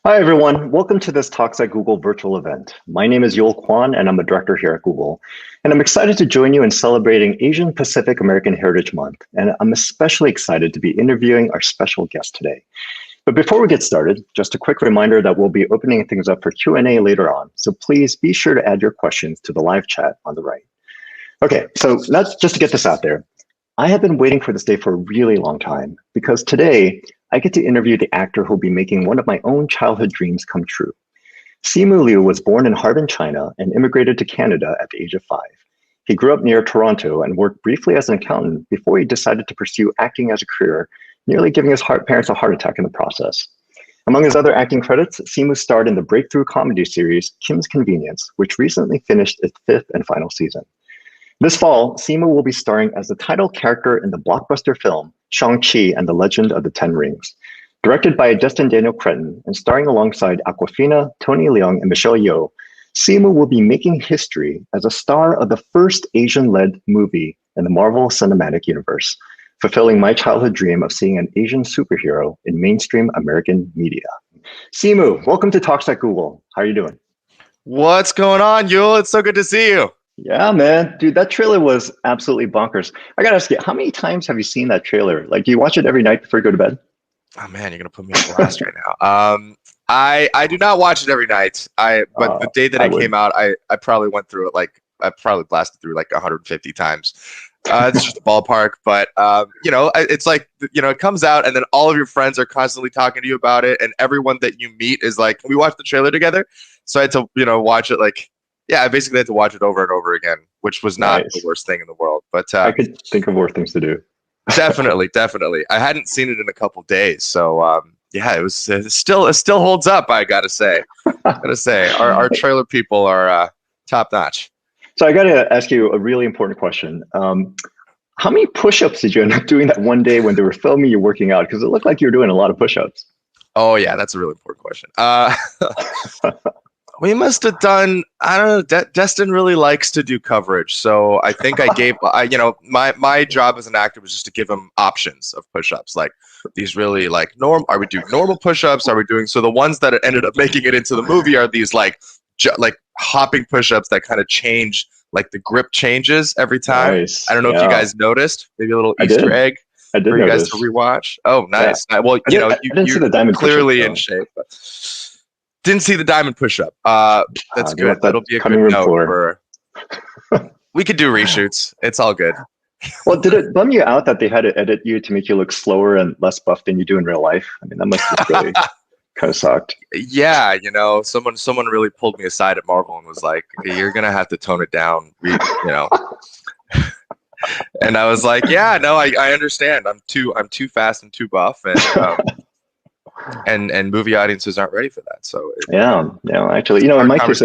Hi, everyone. Welcome to this Talks at Google virtual event. My name is Yul Kwon, and I'm a director here at Google. And I'm excited to join you in celebrating Asian Pacific American Heritage Month. And I'm especially excited to be interviewing our special guest today. But before we get started, just a quick reminder that we'll be opening things up for Q&A later on. So please be sure to add your questions to the live chat on the right. Okay, so let's just to get this out there. I have been waiting for this day for a really long time because today I get to interview the actor who'll be making one of my own childhood dreams come true. Simu Liu was born in Harbin, China, and immigrated to Canada at the age of 5. He grew up near Toronto and worked briefly as an accountant before he decided to pursue acting as a career, nearly giving his parents a heart attack in the process. Among his other acting credits, Simu starred in the breakthrough comedy series Kim's Convenience, which recently finished its 5th and final season. This fall, Simu will be starring as the title character in the blockbuster film Shang-Chi and the Legend of the Ten Rings. Directed by Destin Daniel Cretton and starring alongside Awkwafina, Tony Leung, and Michelle Yeoh, Simu will be making history as a star of the first Asian-led movie in the Marvel Cinematic Universe, fulfilling my childhood dream of seeing an Asian superhero in mainstream American media. Simu, welcome to Talks at Google. How are you doing? What's going on, Yul? It's so good to see you. Yeah, man. Dude, that trailer was absolutely bonkers. I gotta ask you, how many times have you seen that trailer? Like, do you watch it every night before you go to bed? Oh man, you're gonna put me on blast right now. I do not watch it every night. But the day that it came out, I probably went through it I probably blasted through like 150 times. It's just a ballpark, but it's like it comes out and then all of your friends are constantly talking to you about it, and everyone that you meet is like, "Can we watch the trailer together?" So I had to watch it I basically had to watch it over and over again, which was not the worst thing in the world. But I could think of worse things to do. Definitely. I hadn't seen it in a couple days, so it still holds up. I gotta say, our trailer people are top notch. So I gotta ask you a really important question. How many push-ups did you end up doing that one day when they were filming you working out? Because it looked like you were doing a lot of push-ups. Oh yeah, that's a really important question. We must have done, I don't know, Destin really likes to do coverage. So I think I gave, my job as an actor was just to give him options of push-ups. Like these really are we doing normal push-ups? Are we doing, so the ones that ended up making it into the movie are these like hopping push-ups that kind of change, like the grip changes every time. Nice. I don't know if you guys noticed, maybe a little Easter egg for you guys to rewatch. Oh, nice. Yeah. Well, you're clearly in shape. But didn't see the diamond push-up. That's good. That'll be a good note we could do reshoots. It's all good. Well, did it bum you out that they had to edit you to make you look slower and less buff than you do in real life? I mean, that must have really kind of sucked. Yeah, someone really pulled me aside at Marvel and was like, "Hey, you're gonna have to tone it down," And I was like, "Yeah, no, I understand. I'm too fast and too buff, and movie audiences aren't ready for that." So actually, in my case,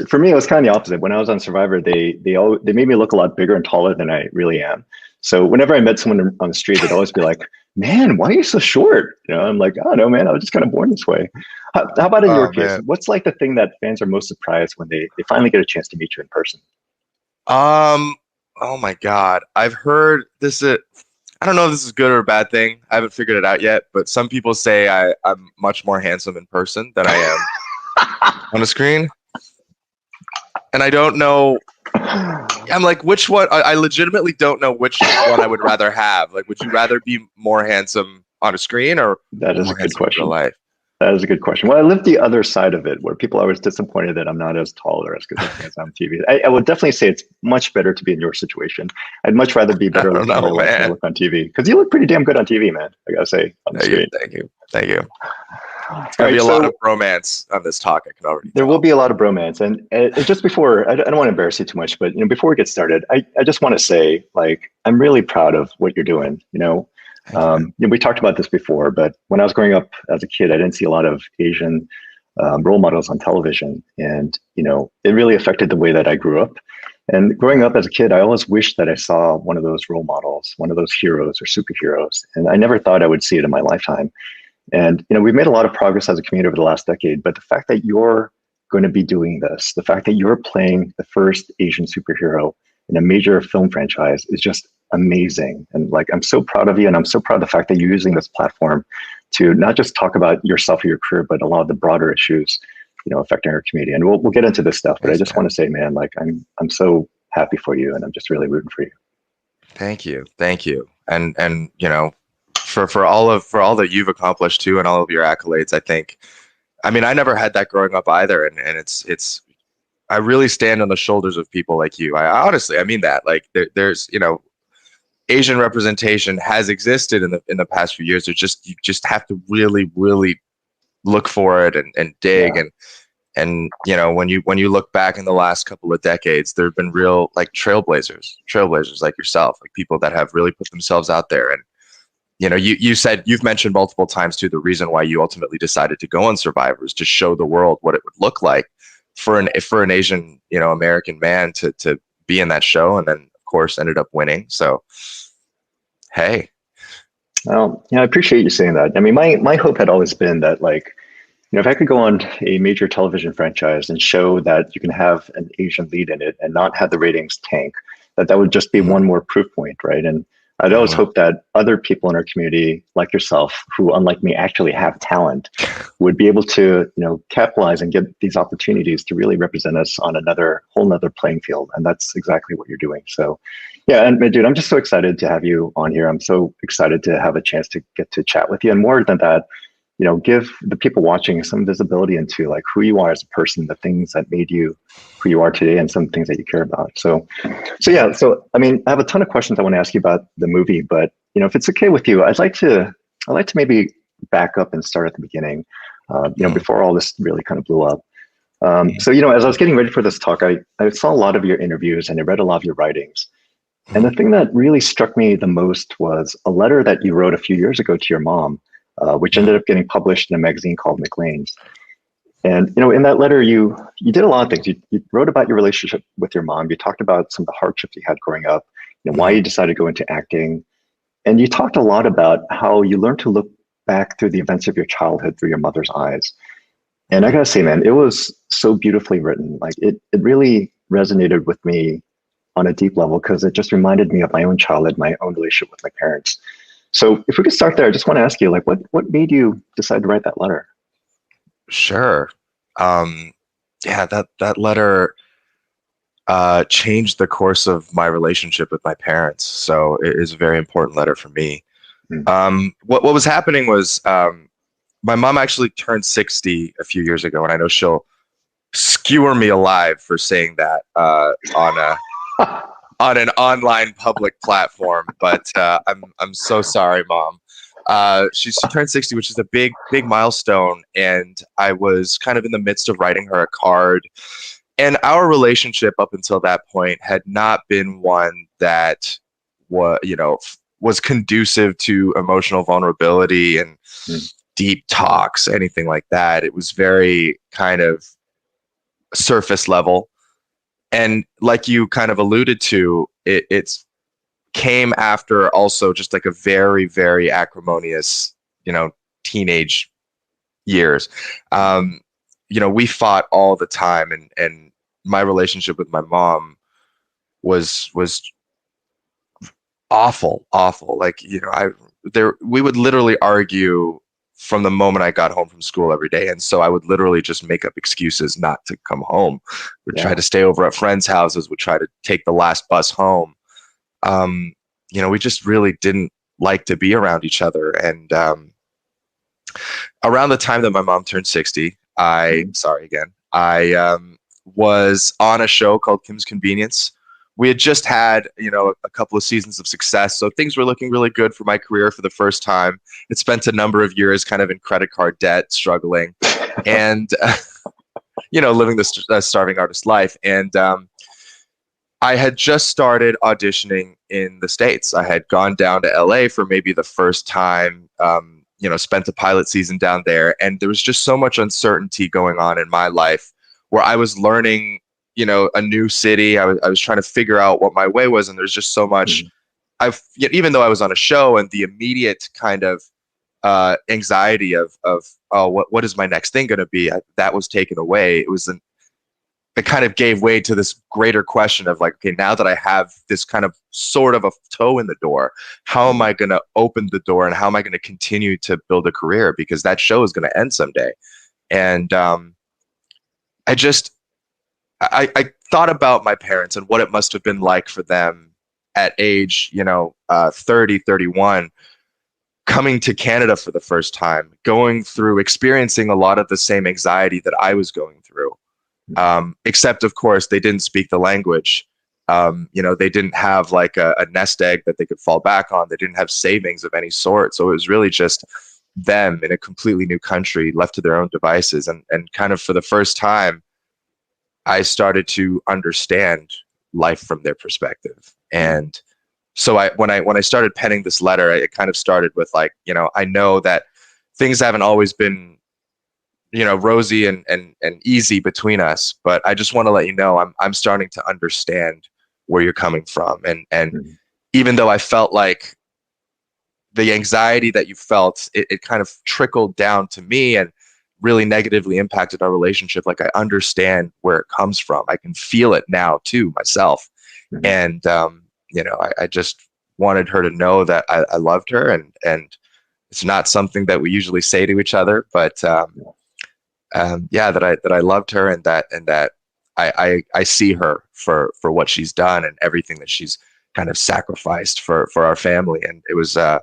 for me, it was kind of the opposite. When I was on Survivor, they made me look a lot bigger and taller than I really am. So whenever I met someone on the street, they'd always be like, "Man, why are you so short?" I'm like, "Oh no, man, I was just kind of born this way." How about in your case? Man. What's like the thing that fans are most surprised when they finally get a chance to meet you in person? Oh my God, I've heard this. I don't know if this is a good or a bad thing. I haven't figured it out yet, but some people say I'm much more handsome in person than I am on the screen. And I don't know. I'm like, which one? I legitimately don't know which one I would rather have. Like, would you rather be more handsome on a screen or that is a good question. In real life? That is a good question. Well, I live the other side of it, where people are always disappointed that I'm not as tall or as good looking as I'm on TV. I would definitely say it's much better to be in your situation. I'd much rather be better looking than look on TV, because you look pretty damn good on TV, man. I gotta say. Thank you. It's gonna be a lot of bromance on this talk. I can already. There will be a lot of bromance, and just before, I don't want to embarrass you too much, but before we get started, I just want to say, I'm really proud of what you're doing. We talked about this before, but when I was growing up as a kid, I didn't see a lot of Asian role models on television. And, it really affected the way that I grew up. And growing up as a kid, I always wished that I saw one of those role models, one of those heroes or superheroes. And I never thought I would see it in my lifetime. And, we've made a lot of progress as a community over the last decade, but the fact that you're going to be doing this, the fact that you're playing the first Asian superhero in a major film franchise is just amazing. And I'm so proud of you. And I'm so proud of the fact that you're using this platform to not just talk about yourself or your career, but a lot of the broader issues, affecting our community. And we'll get into this stuff, but I just want to say, man, like I'm so happy for you, and I'm just really rooting for you. Thank you. And for all that you've accomplished too, and all of your accolades, I mean, I never had that growing up either, and it's I really stand on the shoulders of people like you. I honestly, I mean that. Like there's Asian representation has existed in the past few years. You just have to really, really look for it and dig. And when you look back in the last couple of decades, there have been real like trailblazers like yourself, like people that have really put themselves out there. And you've mentioned multiple times too, the reason why you ultimately decided to go on Survivor is to show the world what it would look like for an Asian American man to be in that show, and then of course ended up winning. So hey. Well, I appreciate you saying that. I mean, my hope had always been that, like, if I could go on a major television franchise and show that you can have an Asian lead in it and not have the ratings tank, that would just be one more proof point, right? And I'd always hope that other people in our community, like yourself, who unlike me actually have talent, would be able to, capitalize and get these opportunities to really represent us on whole nother playing field. And that's exactly what you're doing. So, yeah, and dude, I'm just so excited to have you on here. I'm so excited to have a chance to get to chat with you. And more than that, give the people watching some visibility into like who you are as a person, the things that made you who you are today, and some things that you care about. So yeah. So I mean, I have a ton of questions I want to ask you about the movie, but if it's okay with you, I'd like to maybe back up and start at the beginning. Before all this really kind of blew up. So as I was getting ready for this talk, I saw a lot of your interviews and I read a lot of your writings. And the thing that really struck me the most was a letter that you wrote a few years ago to your mom, which ended up getting published in a magazine called McLean's. And in that letter, you did a lot of things. You wrote about your relationship with your mom. You talked about some of the hardships you had growing up, why you decided to go into acting, and you talked a lot about how you learned to look back through the events of your childhood through your mother's eyes. And I gotta say, man, it was so beautifully written. Like it really resonated with me on a deep level because it just reminded me of my own childhood, my own relationship with my parents. So if we could start there, I just want to ask you, like, what made you decide to write that letter? Sure. Yeah, that letter changed the course of my relationship with my parents. So it is a very important letter for me. What was happening was my mom actually turned 60 a few years ago, and I know she'll skewer me alive for saying that on an online public platform, but I'm so sorry, Mom. She turned 60, which is a big milestone, and I was kind of in the midst of writing her a card. And our relationship up until that point had not been one that was conducive to emotional vulnerability and deep talks, anything like that. It was very kind of surface level. And like you kind of alluded to, it's came after also just like a very, very acrimonious, teenage years. We fought all the time, and my relationship with my mom was awful. Like, we would literally argue from the moment I got home from school every day. And so I would literally just make up excuses not to come home. Would try to stay over at friends' houses, would try to take the last bus home. We just really didn't like to be around each other. And around the time that my mom turned 60, I was on a show called Kim's Convenience. We had just had, a couple of seasons of success. So things were looking really good for my career for the first time. It spent a number of years kind of in credit card debt, struggling, and, living the starving artist life. And I had just started auditioning in the States. I had gone down to LA for maybe the first time, spent a pilot season down there. And there was just so much uncertainty going on in my life where I was learning a new city. I was trying to figure out what my way was. And there's just so much, even though I was on a show, and the immediate kind of anxiety of what is my next thing going to be, that was taken away. it kind of gave way to this greater question of like, okay, now that I have this kind of sort of a toe in the door, how am I going to open the door and how am I going to continue to build a career? Because that show is going to end someday. And I just, I thought about my parents and what it must have been like for them at age, 30, 31, coming to Canada for the first time, experiencing a lot of the same anxiety that I was going through. Except, of course, they didn't speak the language. They didn't have like a nest egg that they could fall back on. They didn't have savings of any sort. So it was really just them in a completely new country, left to their own devices. And kind of for the first time, I started to understand life from their perspective. And so when I started penning this letter, it kind of started with like, I know that things haven't always been rosy and easy between us, but I just want to let you know I'm starting to understand where you're coming from. And even though I felt like the anxiety that you felt, it kind of trickled down to me and really negatively impacted our relationship. Like I understand where it comes from. I can feel it now too myself. And, I just wanted her to know that I loved her and it's not something that we usually say to each other, but, that I loved her and that I see her for what she's done and everything that she's kind of sacrificed for our family. And it was it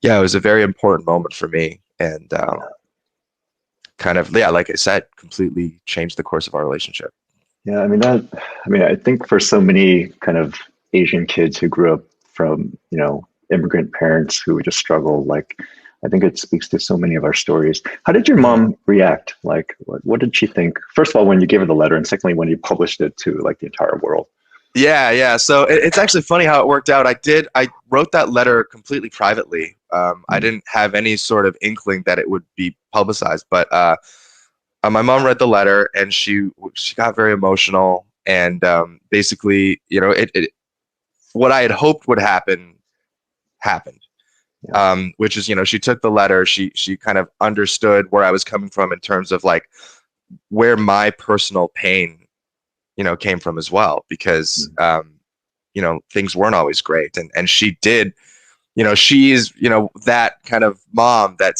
was a very important moment for me. And like I said, completely changed the course of our relationship. Yeah, I think for so many kind of Asian kids who grew up from, immigrant parents who just struggle, like, I think it speaks to so many of our stories. How did your mom react? Like, what did she think? First of all, when you gave her the letter, and secondly, when you published it to like the entire world. Yeah. So it's actually funny how it worked out. I wrote that letter completely privately. I didn't have any sort of inkling that it would be publicized, but my mom read the letter and she got very emotional and basically, what I had hoped would happen happened. Which is, she took the letter, she kind of understood where I was coming from in terms of like where my personal pain, came from as well, because, things weren't always great. And she did, she's, that kind of mom that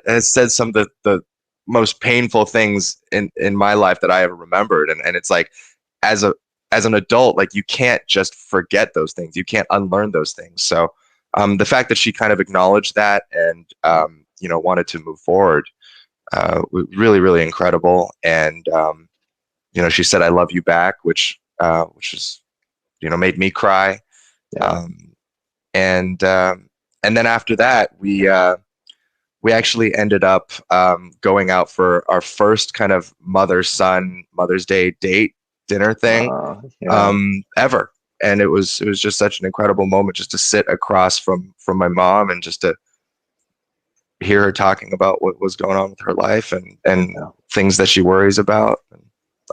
has said some of the most painful things in my life that I ever remembered. And it's like, as an adult, like you can't just forget those things. You can't unlearn those things. So, the fact that she kind of acknowledged that and, wanted to move forward, was really, really incredible. And, she said, "I love you back," which was, made me cry. Yeah. And then after that, we actually ended up, going out for our first kind of Mother's Day date dinner thing, ever. And it was just such an incredible moment just to sit across from my mom and just to hear her talking about what was going on with her life and things that she worries about and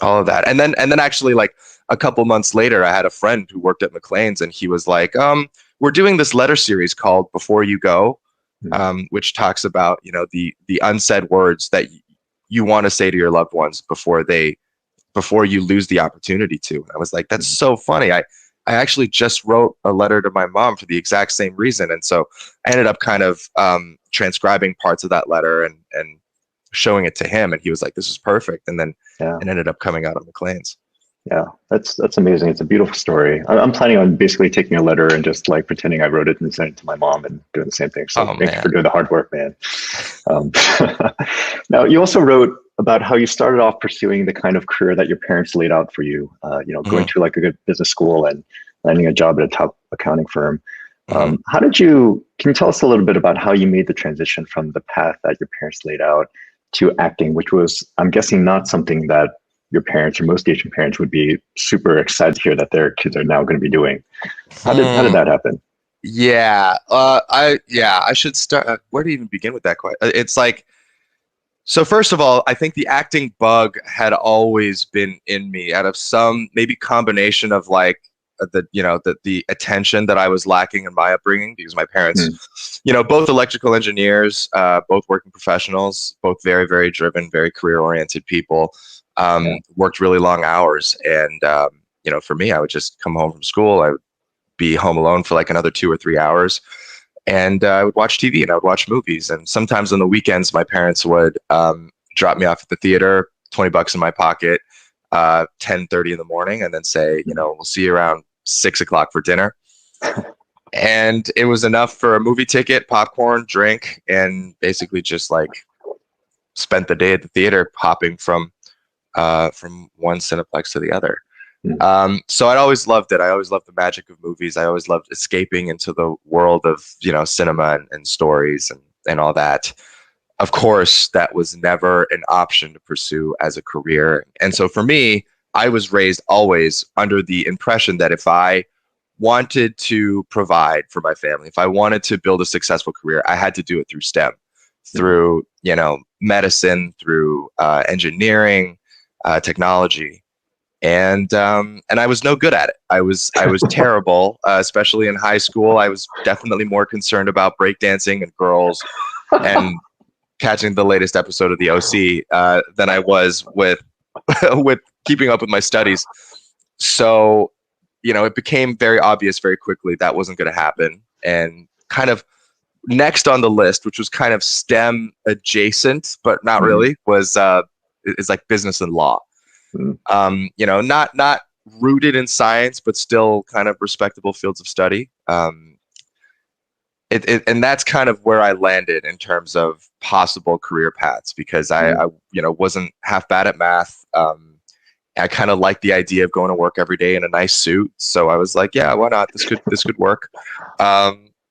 all of that. And then actually like a couple months later, I had a friend who worked at McLean's and he was like, we're doing this letter series called Before You Go, which talks about, the unsaid words that you want to say to your loved ones before you lose the opportunity to. And I was like, that's so funny. I actually just wrote a letter to my mom for the exact same reason. And so I ended up kind of transcribing parts of that letter and showing it to him. And he was like, this is perfect. And then it ended up coming out on McLean's. Yeah, that's amazing. It's a beautiful story. I'm planning on basically taking a letter and just like pretending I wrote it and sending it to my mom and doing the same thing. So thank you for doing the hard work, man. Now, you also wrote about how you started off pursuing the kind of career that your parents laid out for you, going to like a good business school and landing a job at a top accounting firm. Can you tell us a little bit about how you made the transition from the path that your parents laid out to acting, which was, I'm guessing, not something that your parents or most Asian parents would be super excited to hear that their kids are now going to be doing. How did that happen? Yeah, I should start. Where to even begin with that question? It's like, so first of all, I think the acting bug had always been in me out of some maybe combination of like the attention that I was lacking in my upbringing because my parents, both electrical engineers, both working professionals, both very, very driven, very career oriented people. worked really long hours. And, for me, I would just come home from school. I would be home alone for like another 2 or 3 hours. And I would watch TV and I would watch movies. And sometimes on the weekends, my parents would drop me off at the theater, $20 in my pocket, 10:30 in the morning, and then say, we'll see you around 6 o'clock for dinner. And it was enough for a movie ticket, popcorn, drink, and basically just like spent the day at the theater hopping from one Cineplex to the other. So I'd always loved it. I always loved the magic of movies. I always loved escaping into the world of, cinema and stories and all that. Of course, that was never an option to pursue as a career. And so for me, I was raised always under the impression that if I wanted to provide for my family, if I wanted to build a successful career, I had to do it through STEM, through, medicine, through engineering, technology. And I was no good at it. I was terrible, especially in high school. I was definitely more concerned about breakdancing and girls and catching the latest episode of the OC than I was with with keeping up with my studies. So, it became very obvious very quickly that wasn't going to happen. And kind of next on the list, which was kind of STEM adjacent, but not really, was is like business and law. Not rooted in science, but still kind of respectable fields of study. And that's kind of where I landed in terms of possible career paths, because I wasn't half bad at math. I kind of liked the idea of going to work every day in a nice suit. So I was like, yeah, why not? This could work.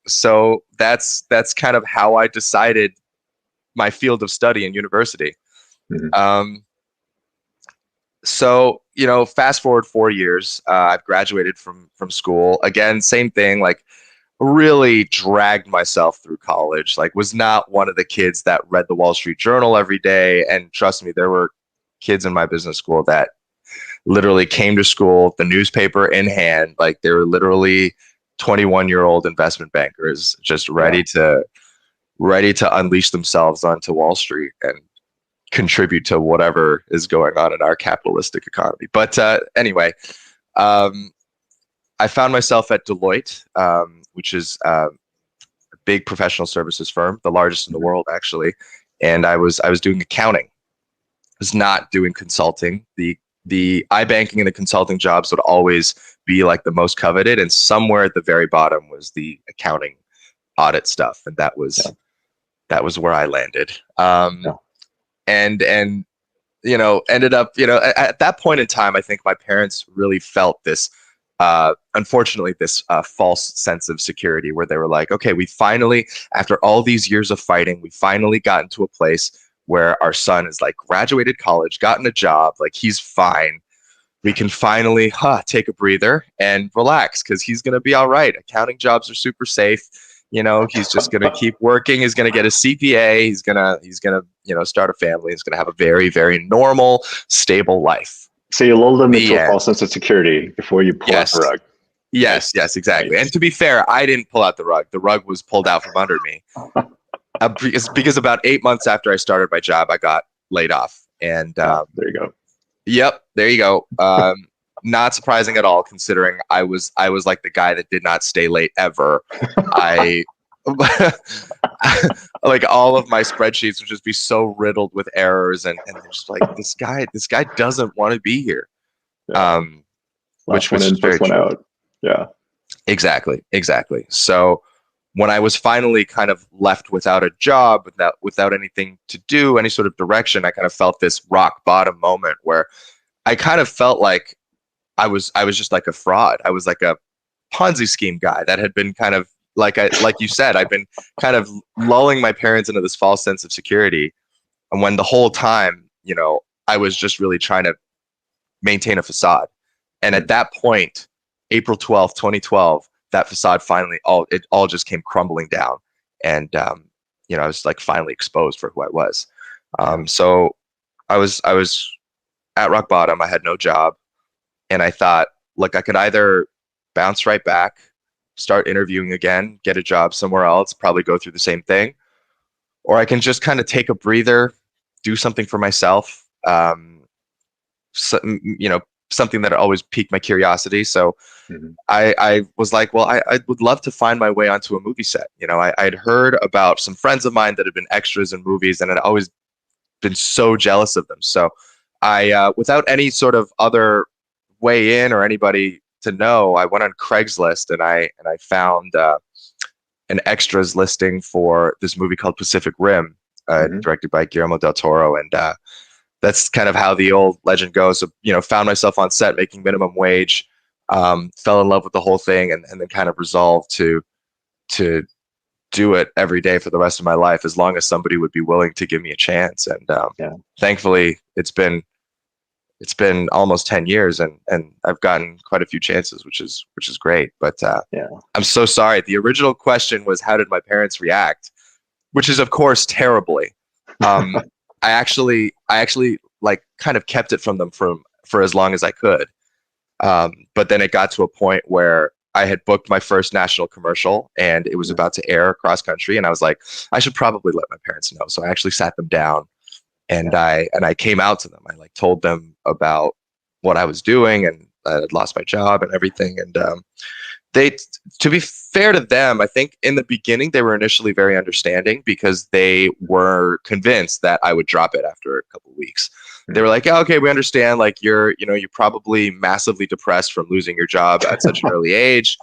So that's kind of how I decided my field of study in university. So, fast forward 4 years, I've graduated from school. Again, same thing, like really dragged myself through college, like was not one of the kids that read the Wall Street Journal every day. And trust me, there were kids in my business school that literally came to school, the newspaper in hand, like they were literally 21-year-old investment bankers just ready to unleash themselves onto Wall Street and contribute to whatever is going on in our capitalistic economy. But anyway, I found myself at Deloitte, which is a big professional services firm, the largest in the world, actually. And I was doing accounting. I was not doing consulting. The iBanking and the consulting jobs would always be like the most coveted, and somewhere at the very bottom was the accounting audit stuff, and that was where I landed. And ended up, at that point in time, I think my parents really felt this, unfortunately, this false sense of security, where they were like, okay, we finally, after all these years of fighting, we finally got into a place where our son is like graduated college, gotten a job, like he's fine. We can finally take a breather and relax because he's going to be all right. Accounting jobs are super safe. He's just going to keep working. He's going to get a CPA. He's going to, start a family. He's going to have a very, very normal, stable life. So you lulled them into a false sense of security before you pull out the rug. Yes, exactly. Nice. And to be fair, I didn't pull out the rug. The rug was pulled out from under me. Because about 8 months after I started my job, I got laid off. And there you go. Yep, there you go. Not surprising at all, considering I was like the guy that did not stay late ever. I like all of my spreadsheets would just be so riddled with errors, and just like this guy doesn't want to be here. Which was very true. Out. Yeah, exactly. So when I was finally kind of left without a job, without anything to do, any sort of direction, I kind of felt this rock bottom moment where I kind of felt like I was just like a fraud. I was like a Ponzi scheme guy that had been kind of like you said, I've been kind of lulling my parents into this false sense of security. And when the whole time, I was just really trying to maintain a facade. And at that point, April 12th, 2012, that facade finally all just came crumbling down. And, I was like finally exposed for who I was. So I was at rock bottom. I had no job. And I thought, look, I could either bounce right back, start interviewing again, get a job somewhere else, probably go through the same thing, or I can just kind of take a breather, do something for myself. something that always piqued my curiosity. So Mm-hmm. I was like, well, I would love to find my way onto a movie set. I'd heard about some friends of mine that had been extras in movies, and I'd always been so jealous of them. So I, without any sort of other way in or anybody to know, I went on Craigslist and I found an extras listing for this movie called Pacific Rim, Mm-hmm. directed by Guillermo del Toro, and that's kind of how the old legend goes. So, found myself on set making minimum wage, fell in love with the whole thing, and then kind of resolved to do it every day for the rest of my life, as long as somebody would be willing to give me a chance. And Yeah. thankfully, it's been almost 10 years, and I've gotten quite a few chances, which is great. But Yeah. I'm so sorry. The original question was, how did my parents react? Which is, of course, terribly. I actually like kind of kept it from them for as long as I could. But then it got to a point where I had booked my first national commercial, and it was about to air across country, and I was like, I should probably let my parents know. So I actually sat them down, and I came out to them. I like told them about what I was doing, and I had lost my job and everything. And they, to be fair to them, I think in the beginning they were initially very understanding, because they were convinced that I would drop it after a couple of weeks. They were like, oh, okay, we understand. Like you're probably massively depressed from losing your job at such an early age.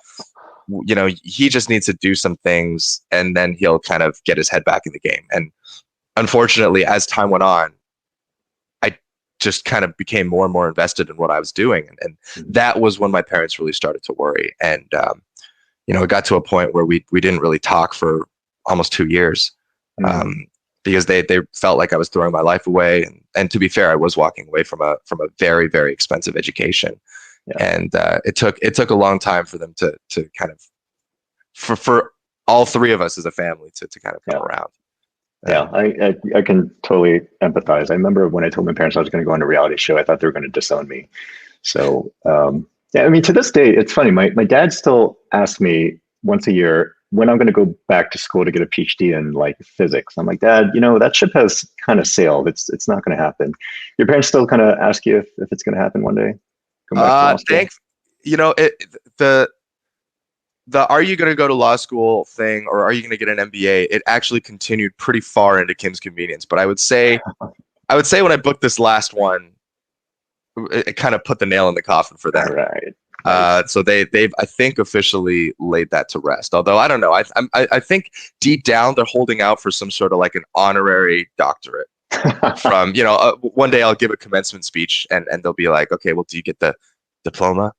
He just needs to do some things, and then he'll kind of get his head back in the game. And unfortunately, as time went on, I just kind of became more and more invested in what I was doing. And that was when my parents really started to worry. And, it got to a point where we didn't really talk for almost 2 years, because they felt like I was throwing my life away. And to be fair, I was walking away from a very, very expensive education. Yeah. And it took a long time for them to kind of, for all three of us as a family to kind of come around. Yeah, I can totally empathize. I remember when I told my parents I was going to go on a reality show, I thought they were going to disown me. So, I mean, to this day, it's funny. My dad still asks me once a year when I'm going to go back to school to get a PhD in like physics. I'm like, Dad, that ship has kind of sailed. It's not going to happen. Your parents still kind of ask you if it's going to happen one day? Come back to law school? Thanks. The are you going to go to law school thing, or are you going to get an MBA? It actually continued pretty far into Kim's Convenience. But I would say when I booked this last one, it kind of put the nail in the coffin for them. Right. So they've I think officially laid that to rest. Although I don't know, I think deep down they're holding out for some sort of like an honorary doctorate from one day I'll give a commencement speech, and they'll be like, okay, well, do you get the diploma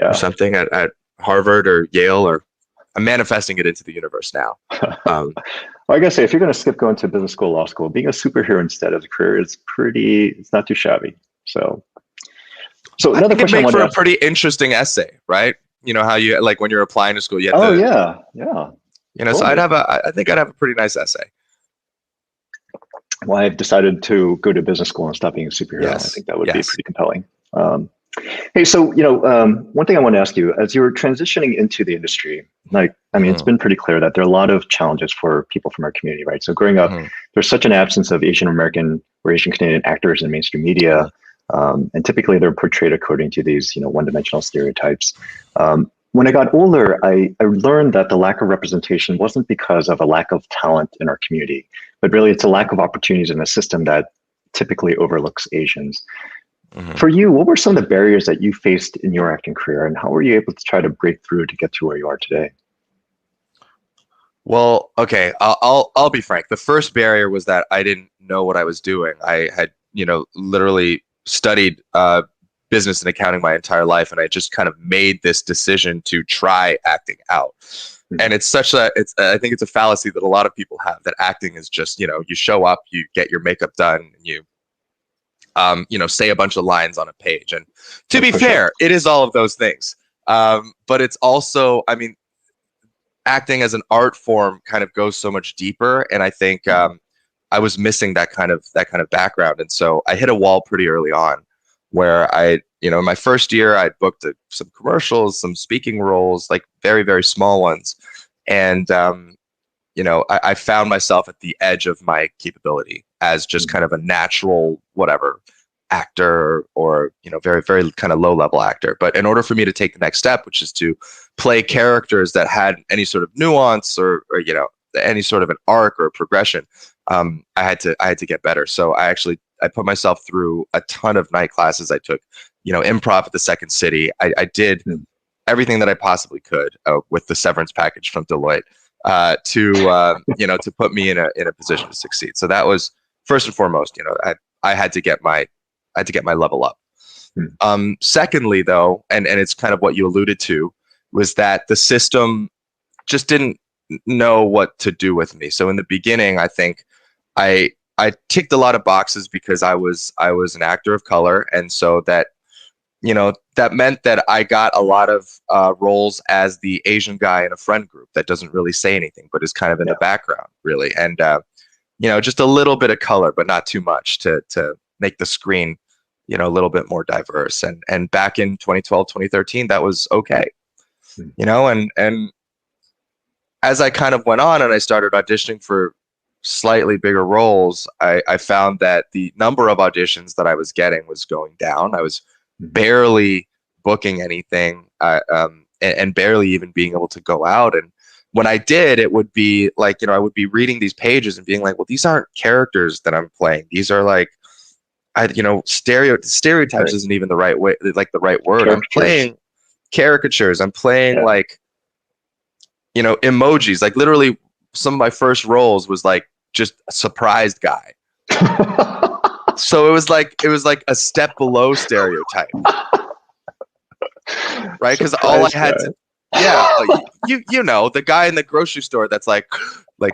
or something at Harvard or Yale? Or I'm manifesting it into the universe now. Well, I gotta say, if you're going to skip going to business school, law school, being a superhero instead as a career is it's not too shabby. So another question I wanted to ask. For a pretty interesting essay, right? You know how you like when you're applying to school, you have yeah. Totally. So I think I'd have a pretty nice essay. Well, I've decided to go to business school and stop being a superhero. Yes. I think that would be pretty compelling. Hey, so, one thing I want to ask you, as you're transitioning into the industry, it's been pretty clear that there are a lot of challenges for people from our community, right? So growing up, there's such an absence of Asian American or Asian Canadian actors in mainstream media. And typically they're portrayed according to these, one-dimensional stereotypes. When I got older, I learned that the lack of representation wasn't because of a lack of talent in our community, but really it's a lack of opportunities in a system that typically overlooks Asians. For you, what were some of the barriers that you faced in your acting career, and how were you able to try to break through to get to where you are today? Well, okay, I'll be frank. The first barrier was that I didn't know what I was doing. I had, literally studied business and accounting my entire life, and I just kind of made this decision to try acting out. And it's I think it's a fallacy that a lot of people have, that acting is just, you show up, you get your makeup done, and you say a bunch of lines on a page. And to be fair, it is all of those things. But it's also, acting as an art form kind of goes so much deeper. And I think I was missing that kind of background. And so I hit a wall pretty early on, where in my first year, I booked some commercials, some speaking roles, like very, very small ones. And, I found myself at the edge of my capability as just kind of a natural, whatever, actor or very, very kind of low level actor. But in order for me to take the next step, which is to play characters that had any sort of nuance or any sort of an arc or progression, I had to get better. So I put myself through a ton of night classes. I took improv at the Second City. I did everything that I possibly could with the severance package from Deloitte to put me in a position to succeed. So that was first and foremost. I had to get my level up. Secondly, though, and it's kind of what you alluded to, was that the system just didn't know what to do with me. So in the beginning, I think I ticked a lot of boxes because I was an actor of color, and so that that meant that I got a lot of roles as the Asian guy in a friend group that doesn't really say anything, but is kind of in the background, really, and just a little bit of color, but not too much to make the screen a little bit more diverse. And back in 2012, 2013, that was okay, and as I kind of went on and I started auditioning for slightly bigger roles, I found that the number of auditions that I was getting was going down. I was barely booking anything, and barely even being able to go out. And when I did, it would be like, I would be reading these pages and being like, well, these aren't characters that I'm playing. These are like, stereotypes Right. Isn't even the right way, like the right word. I'm playing caricatures. I'm playing like, emojis. Like literally some of my first roles was like just a surprised guy. So it was like a step below stereotype, right? Because all I had to, the guy in the grocery store that's like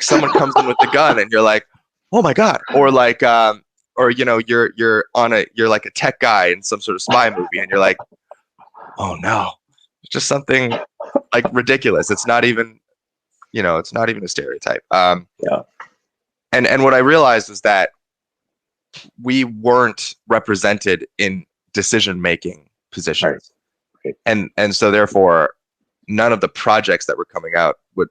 someone comes in with the gun and you're like, oh my god, or like you're like a tech guy in some sort of spy movie and you're like, oh no, it's just something like ridiculous. It's not even a stereotype. And what I realized was that we weren't represented in decision-making positions. Right. And so therefore none of the projects that were coming out would,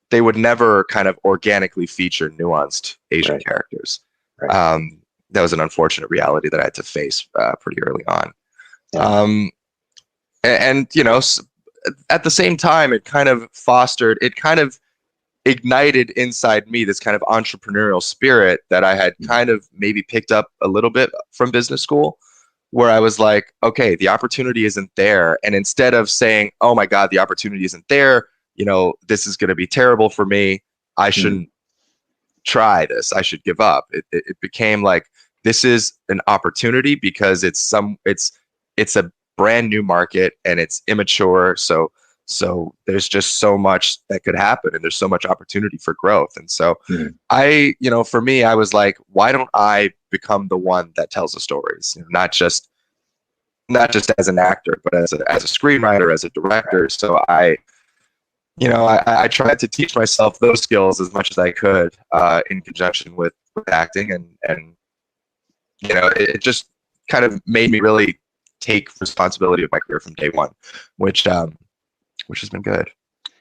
they would never kind of organically feature nuanced Asian characters. Right. That was an unfortunate reality that I had to face pretty early on. Yeah. And at the same time, it kind of ignited inside me this kind of entrepreneurial spirit that I had kind of maybe picked up a little bit from business school, where I was like, okay, the opportunity isn't there. And instead of saying, oh my God, the opportunity isn't there, this is going to be terrible for me, I shouldn't try this, I should give up. It became like, this is an opportunity because it's a brand new market and it's immature. So there's just so much that could happen and there's so much opportunity for growth. And so for me, I was like, why don't I become the one that tells the stories? Not just as an actor, but as a screenwriter, as a director. So I tried to teach myself those skills as much as I could in conjunction with acting. And it just kind of made me really take responsibility of my career from day one, which has been good.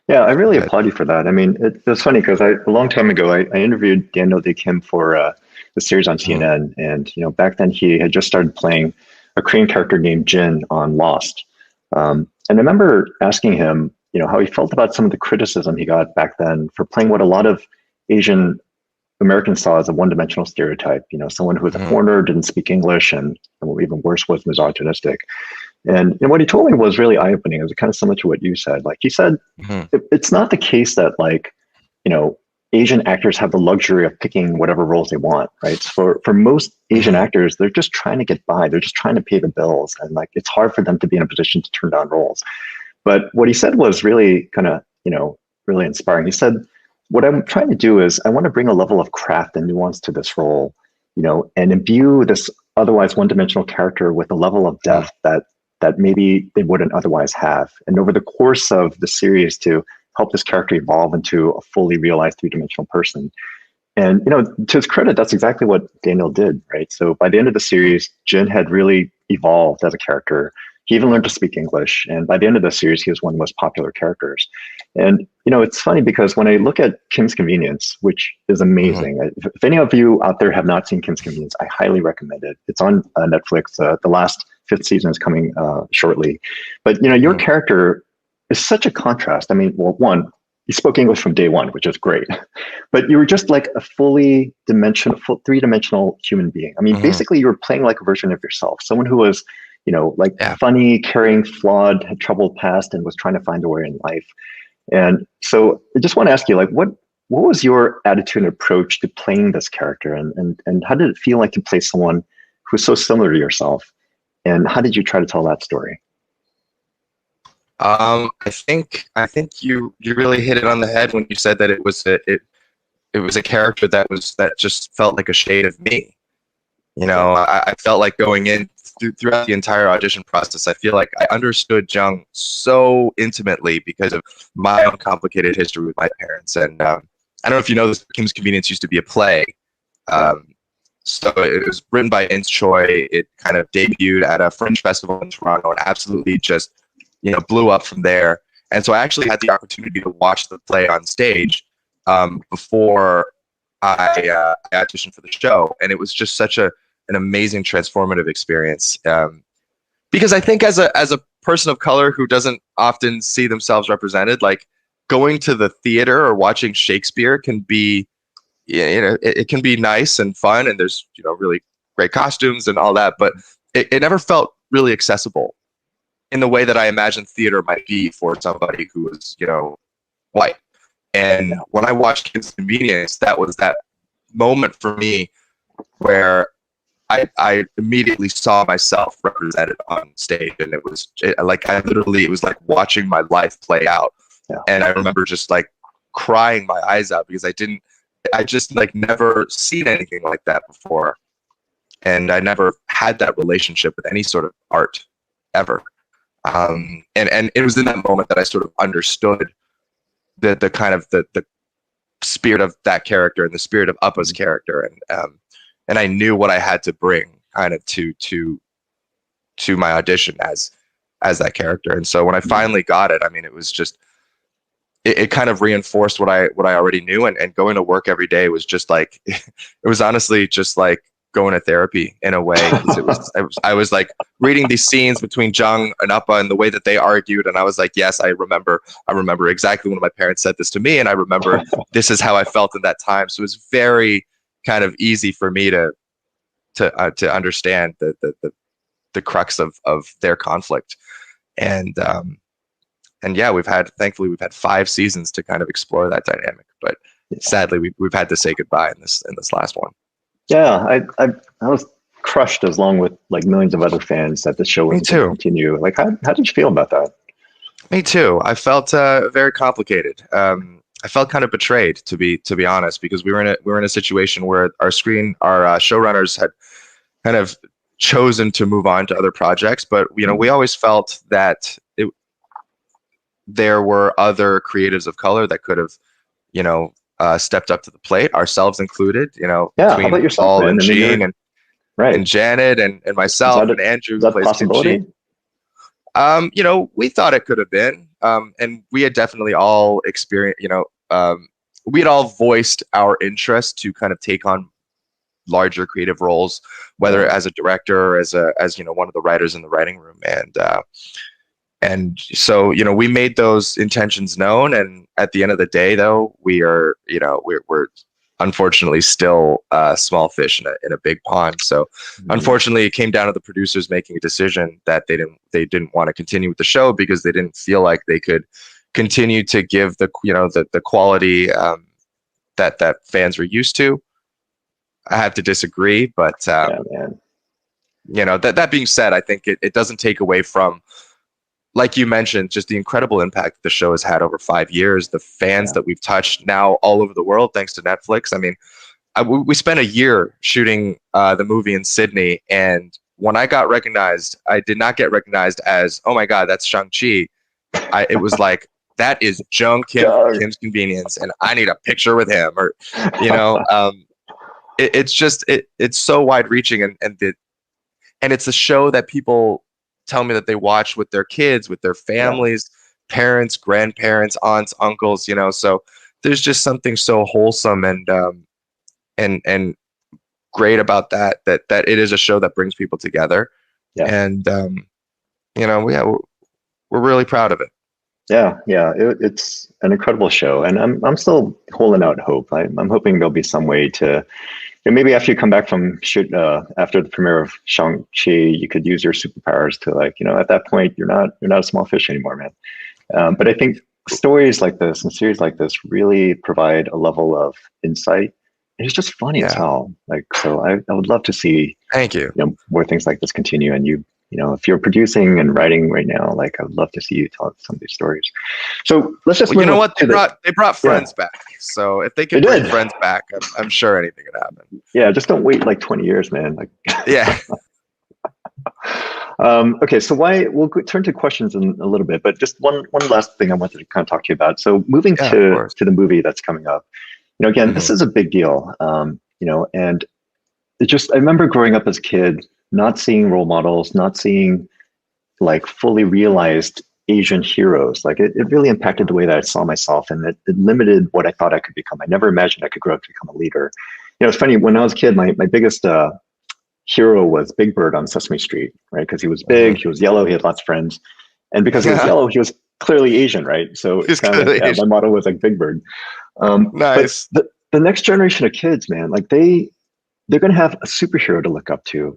Yeah, I really applaud you for that. I mean, it's funny because a long time ago, I interviewed Daniel Dae Kim for the series on CNN. And, back then he had just started playing a Korean character named Jin on Lost. And I remember asking him, how he felt about some of the criticism he got back then for playing what a lot of Asian Americans saw as a one-dimensional stereotype, someone who was a foreigner, didn't speak English, and what even worse was misogynistic. And what he told me was really eye-opening. It was kind of similar to what you said. Like he said, it's not the case that Asian actors have the luxury of picking whatever roles they want, right? So for most Asian actors, they're just trying to get by. They're just trying to pay the bills. And it's hard for them to be in a position to turn down roles. But what he said was really kind of, really inspiring. He said, what I'm trying to do is I want to bring a level of craft and nuance to this role, and imbue this otherwise one-dimensional character with a level of depth that maybe they wouldn't otherwise have. And over the course of the series to help this character evolve into a fully realized three-dimensional person. And, to his credit, that's exactly what Daniel did, right? So by the end of the series, Jin had really evolved as a character. He even learned to speak English. And by the end of the series, he was one of the most popular characters. And, it's funny because when I look at Kim's Convenience, which is amazing, if any of you out there have not seen Kim's Convenience, I highly recommend it. It's on Netflix. The last 5th season is coming shortly. But, your character is such a contrast. I mean, well, one, you spoke English from day one, which is great, but you were just like a fully three-dimensional human being. I mean, basically you were playing like a version of yourself, someone who was, funny, caring, flawed, had troubled past, and was trying to find a way in life. And so I just want to ask you, like, what was your attitude and approach to playing this character? And how did it feel like to play someone who's so similar to yourself? And how did you try to tell that story? I think you really hit it on the head when you said that it was a character that just felt like a shade of me. I felt like going in throughout the entire audition process, I feel like I understood Jung so intimately because of my own complicated history with my parents. And I don't know if you know this, Kim's Convenience used to be a play. So it was written by Ince Choi. It kind of debuted at a Fringe festival in Toronto and absolutely just blew up from there. And so I actually had the opportunity to watch the play on stage before I auditioned for the show, and it was just such an amazing transformative experience. Because I think as a person of color who doesn't often see themselves represented, like going to the theater or watching Shakespeare can be, it can be nice and fun, and there's really great costumes and all that, but it never felt really accessible in the way that I imagine theater might be for somebody who is, white. And when I watched Kim's Convenience, that was that moment for me where I immediately saw myself represented on stage, and it was like watching my life play out. And I remember just like crying my eyes out because I just like never seen anything like that before, and I never had that relationship with any sort of art ever. And it was in that moment that I sort of understood the kind of the spirit of that character and the spirit of Appa's character, and I knew what I had to bring kind of to my audition as that character. And so when I finally got it, I mean, it was just it kind of reinforced what I already knew, and going to work every day was just like it was honestly just like going to therapy in a way. I was like reading these scenes between Jung and Appa and the way that they argued, and I was like, yes, I remember exactly when my parents said this to me, and I remember this is how I felt in that time. So it was very kind of easy for me to understand the crux of their conflict. And yeah, thankfully we've had 5 seasons to kind of explore that dynamic, but sadly we've had to say goodbye in this last one. Yeah, I was crushed, as long with like millions of other fans, that the show was going to continue. Like, how did you feel about that? Me too. I felt very complicated. I felt kind of betrayed, to be honest, because we were in a situation where our showrunners had kind of chosen to move on to other projects, but we always felt that there were other creatives of color that could have stepped up to the plate, ourselves included, how about yourself, Paul and Jean and Janet and myself and Andrew, who plays Kim Chi. We thought it could have been, and we had definitely all experienced, we had all voiced our interest to kind of take on larger creative roles, whether as a director or as one of the writers in the writing room. And so, we made those intentions known. And at the end of the day, though, we're unfortunately still small fish in a big pond. So unfortunately, it came down to the producers making a decision that they didn't want to continue with the show because they didn't feel like they could continue to give the quality that fans were used to. I have to disagree, but that being said, I think it doesn't take away from, like you mentioned, just the incredible impact the show has had over 5 years, the fans that we've touched now all over the world, thanks to Netflix. I mean, we spent a year shooting the movie in Sydney, and when I got recognized, I did not get recognized as, oh my God, that's Shang-Chi. It was like, that is Kim's Convenience, and I need a picture with him, or, it's so wide reaching, and it's a show that people tell me that they watch with their kids, with their families, parents, grandparents, aunts, uncles, you know. So there's just something so wholesome and great about that it is a show that brings people together. Yeah. And you know, we're really proud of it. Yeah, it's an incredible show, and I'm still holding out hope. I'm hoping there'll be some way to, maybe after you come back from shoot after the premiere of Shang-Chi, you could use your superpowers to, like, at that point you're not a small fish anymore, man. But I think stories like this and series like this really provide a level of insight. And it's just funny as hell. Like, so I would love to see, thank you, more things like this continue. And if you're producing and writing right now, like, I would love to see you tell some of these stories. So let's just you know what, they brought Friends back. So if they can bring Friends back, I'm sure anything could happen. Yeah, just don't wait like 20 years, man. Like, yeah. Okay, so we'll turn to questions in a little bit, but just one last thing I wanted to kind of talk to you about. So moving to the movie that's coming up, again, this is a big deal, and I remember growing up as a kid, not seeing role models, not seeing like fully realized Asian heroes. Like it really impacted the way that I saw myself, and it limited what I thought I could become. I never imagined I could grow up to become a leader. It's funny, when I was a kid, my biggest hero was Big Bird on Sesame Street, right? Because he was big, he was yellow, he had lots of friends. And because he was yellow, he was clearly Asian, right? So it's kind of, my motto was like Big Bird. Nice. But the next generation of kids, man, like they're going to have a superhero to look up to,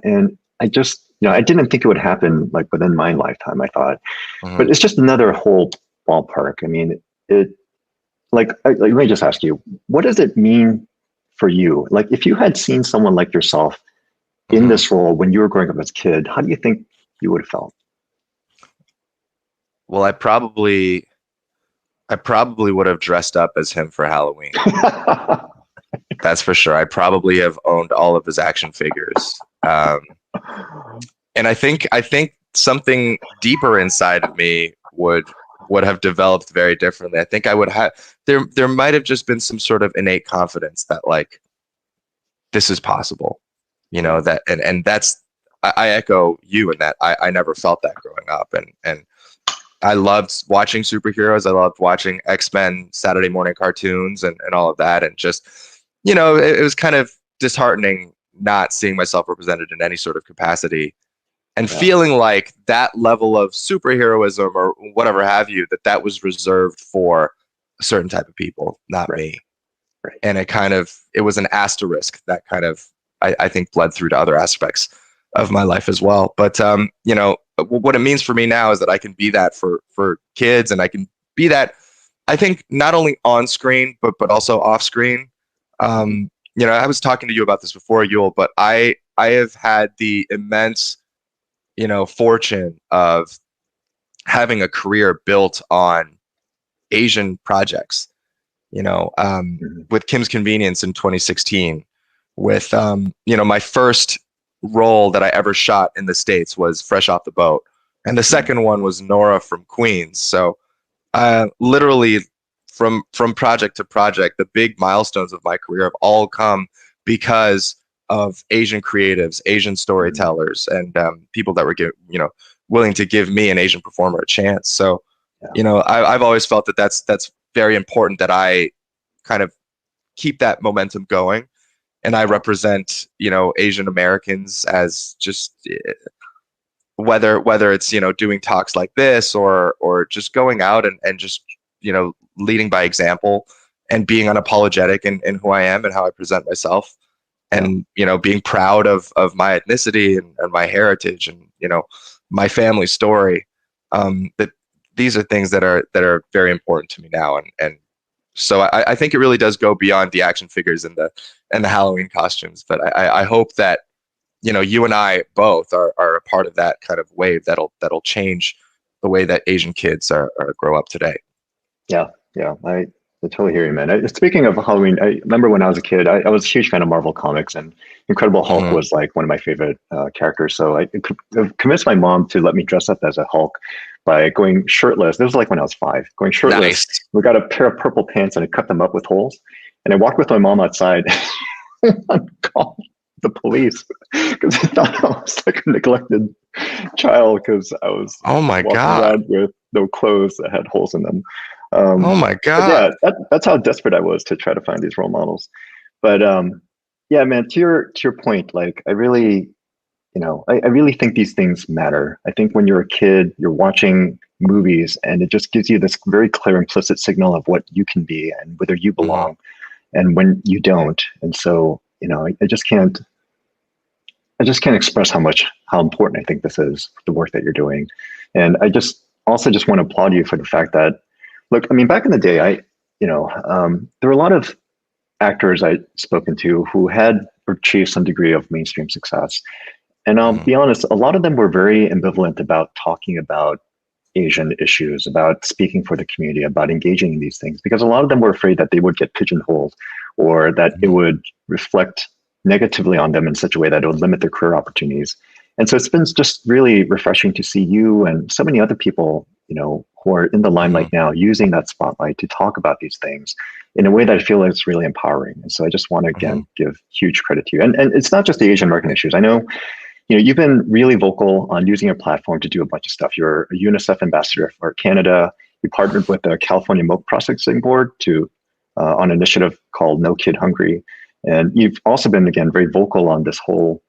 and I just, I didn't think it would happen like within my lifetime, I thought, but it's just another whole ballpark. I mean, let me just ask you, what does it mean for you? Like, if you had seen someone like yourself in this role when you were growing up as a kid, how do you think you would have felt? Well, I probably would have dressed up as him for Halloween. That's for sure. I probably have owned all of his action figures. And I think something deeper inside of me would have developed very differently. I think I would have, there might have just been some sort of innate confidence that, like, this is possible, that, and that's, I echo you in that I never felt that growing up. And I loved watching superheroes. I loved watching X-Men Saturday morning cartoons and all of that. And just, it was kind of disheartening not seeing myself represented in any sort of capacity, and feeling like that level of superheroism or whatever have you, that was reserved for a certain type of people, not me. Right. And it was an asterisk that kind of, I think, bled through to other aspects of my life as well. But, what it means for me now is that I can be that for kids, and I can be that, I think, not only on screen, but also off screen. I was talking to you about this before, Yul, but I have had the immense, fortune of having a career built on Asian projects, with Kim's Convenience in 2016, with, my first role that I ever shot in the States was Fresh Off the Boat. And the second one was Nora from Queens. So literally from project to project, the big milestones of my career have all come because of Asian creatives, Asian storytellers, and people that were willing to give me, an Asian performer, a chance. So, I've always felt that that's very important, that I kind of keep that momentum going. And I represent, Asian Americans as just, whether it's, doing talks like this or just going out and just, leading by example and being unapologetic in who I am and how I present myself, and, being proud of my ethnicity and my heritage and, my family story. That these are things that are very important to me now. And so I think it really does go beyond the action figures and the Halloween costumes. But I hope that, you and I both are a part of that kind of wave that'll change the way that Asian kids grow up today. Yeah. I totally hear you, man. Speaking of Halloween, I remember when I was a kid, I was a huge fan of Marvel Comics, and Incredible Hulk was like one of my favorite characters. So I convinced my mom to let me dress up as a Hulk by going shirtless. This was like when I was 5, going shirtless. Nice. We got a pair of purple pants and I cut them up with holes. And I walked with my mom outside and called the police because I thought I was like a neglected child because I was Oh my walking God. around with no clothes that had holes in them. Oh my But yeah, God. that's how desperate I was to try to find these role models. But yeah, man, to your point, like I really, I really think these things matter. I think when you're a kid, you're watching movies and it just gives you this very clear implicit signal of what you can be and whether you Mhm. belong and when you don't. And so, I just can't express how important I think this is, the work that you're doing. And I just want to applaud you for the fact that, look, I mean, back in the day, there were a lot of actors I'd spoken to who had achieved some degree of mainstream success. And I'll Mhm. be honest, a lot of them were very ambivalent about talking about Asian issues, about speaking for the community, about engaging in these things, because a lot of them were afraid that they would get pigeonholed or that it Mhm. would reflect negatively on them in such a way that it would limit their career opportunities. And so it's been just really refreshing to see you and so many other people, who are in the limelight Mhm. now using that spotlight to talk about these things in a way that I feel is really empowering. And so I just want to Mhm. again give huge credit to you. And it's not just the Asian American issues. I know you've been really vocal on using your platform to do a bunch of stuff. You're a UNICEF ambassador for Canada. You partnered with the California Milk Processing Board to on an initiative called No Kid Hungry, and you've also been again very vocal on this whole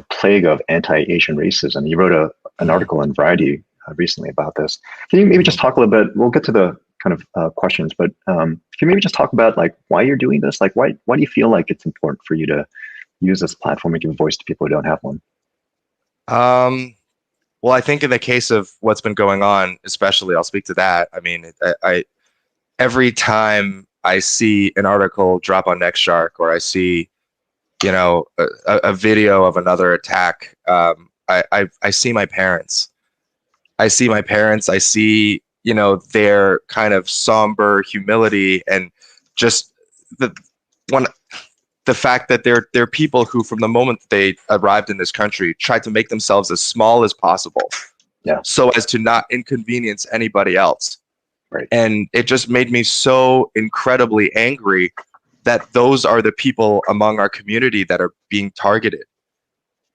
plague of anti-Asian racism. You wrote an Mhm. article in Variety recently about this. Can you maybe Mhm. just talk a little bit? We'll get to the kind of questions, but can you maybe just talk about like why you're doing this? Like why do you feel like it's important for you to use this platform and give a voice to people who don't have one? Um, well, I think in the case of what's been going on, especially, I'll speak to that. I mean, I every time I see an article drop on Nextshark or I see, a video of another attack, I see my parents. I see my parents. I see, their kind of somber humility and just the one the fact that they're people who, from the moment they arrived in this country, tried to make themselves as small as possible Yeah, so as to not inconvenience anybody else. right. And it just made me so incredibly angry that those are the people among our community that are being targeted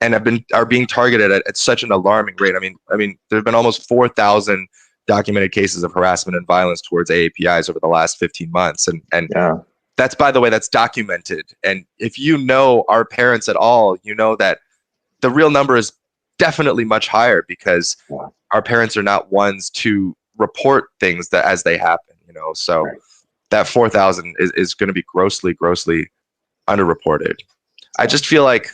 and are being targeted at such an alarming rate. I mean, there have been almost 4,000 documented cases of harassment and violence towards AAPIs over the last 15 months, and Yeah, that's, by the way, that's documented. And if you know our parents at all, you know that the real number is definitely much higher because yeah, our parents are not ones to report things that as they happen. So right. that 4,000 is going to be grossly, grossly underreported. I Yeah, just feel like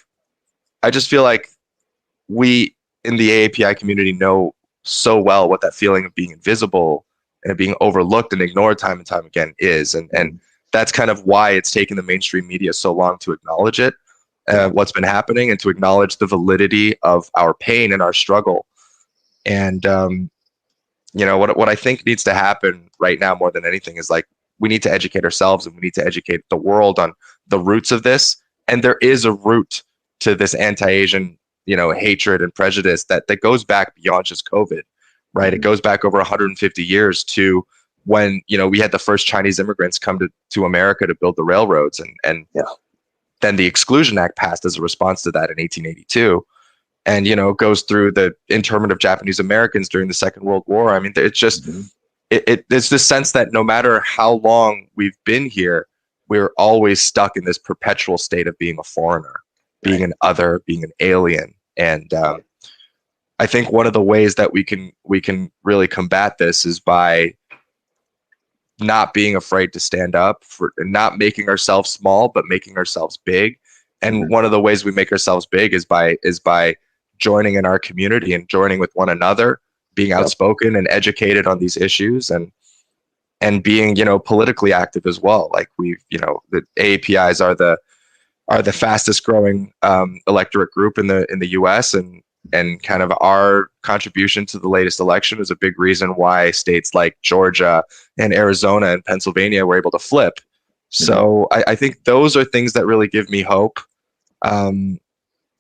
I just feel like we in the AAPI community know so well what that feeling of being invisible and being overlooked and ignored time and time again is, and mhm, that's kind of why it's taken the mainstream media so long to acknowledge it, yeah, what's been happening, and to acknowledge the validity of our pain and our struggle. And what I think needs to happen right now more than anything is like we need to educate ourselves and we need to educate the world on the roots of this. And there is a root to this anti-Asian, hatred and prejudice that goes back beyond just COVID, right? It mhm, goes back over 150 years to when we had the first Chinese immigrants come to America to build the railroads, and yeah, then the Exclusion Act passed as a response to that in 1882, and goes through the internment of Japanese Americans during the Second World War. I mean, it's just mhm, it's this sense that no matter how long we've been here, we're always stuck in this perpetual state of being a foreigner, being right. an other, being an alien. And Yeah, I think one of the ways that we can really combat this is by not being afraid to stand up for, not making ourselves small but making ourselves big. And mhm, one of the ways we make ourselves big is by joining in our community and joining with one another, being yep, outspoken and educated on these issues, and being politically active as well. Like the AAPIs are the fastest growing electorate group in the US, and kind of our contribution to the latest election is a big reason why states like Georgia and Arizona and Pennsylvania were able to flip. mhm, So I think those are things that really give me hope. Um,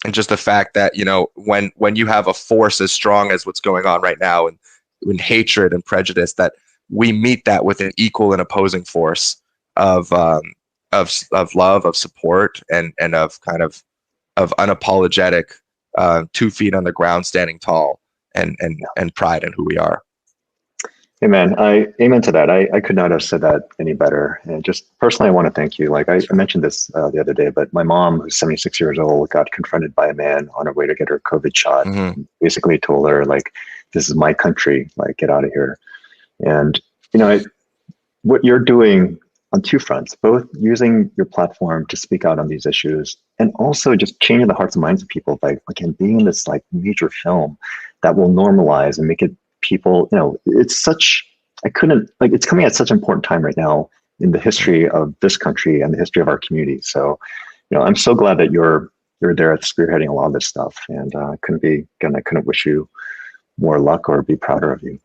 and just the fact that when you have a force as strong as what's going on right now, and in hatred and prejudice, that we meet that with an equal and opposing force of of love, of support, and of kind of unapologetic 2 feet on the ground, standing tall, and pride in who we are. Hey man, I amen to that. I could not have said that any better. And just personally, I want to thank you. Like I mentioned this the other day, but my mom, who's 76 years old, got confronted by a man on her way to get her COVID shot. Mm-hmm. Basically told her, like, this is my country, like, get out of here. And, what you're doing on two fronts, both using your platform to speak out on these issues and also just changing the hearts and minds of people by, again, being in this like major film that will normalize and make it people, it's such, it's coming at such an important time right now in the history of this country and the history of our community. So, I'm so glad that you're there spearheading a lot of this stuff, and I couldn't wish you more luck or be prouder of you.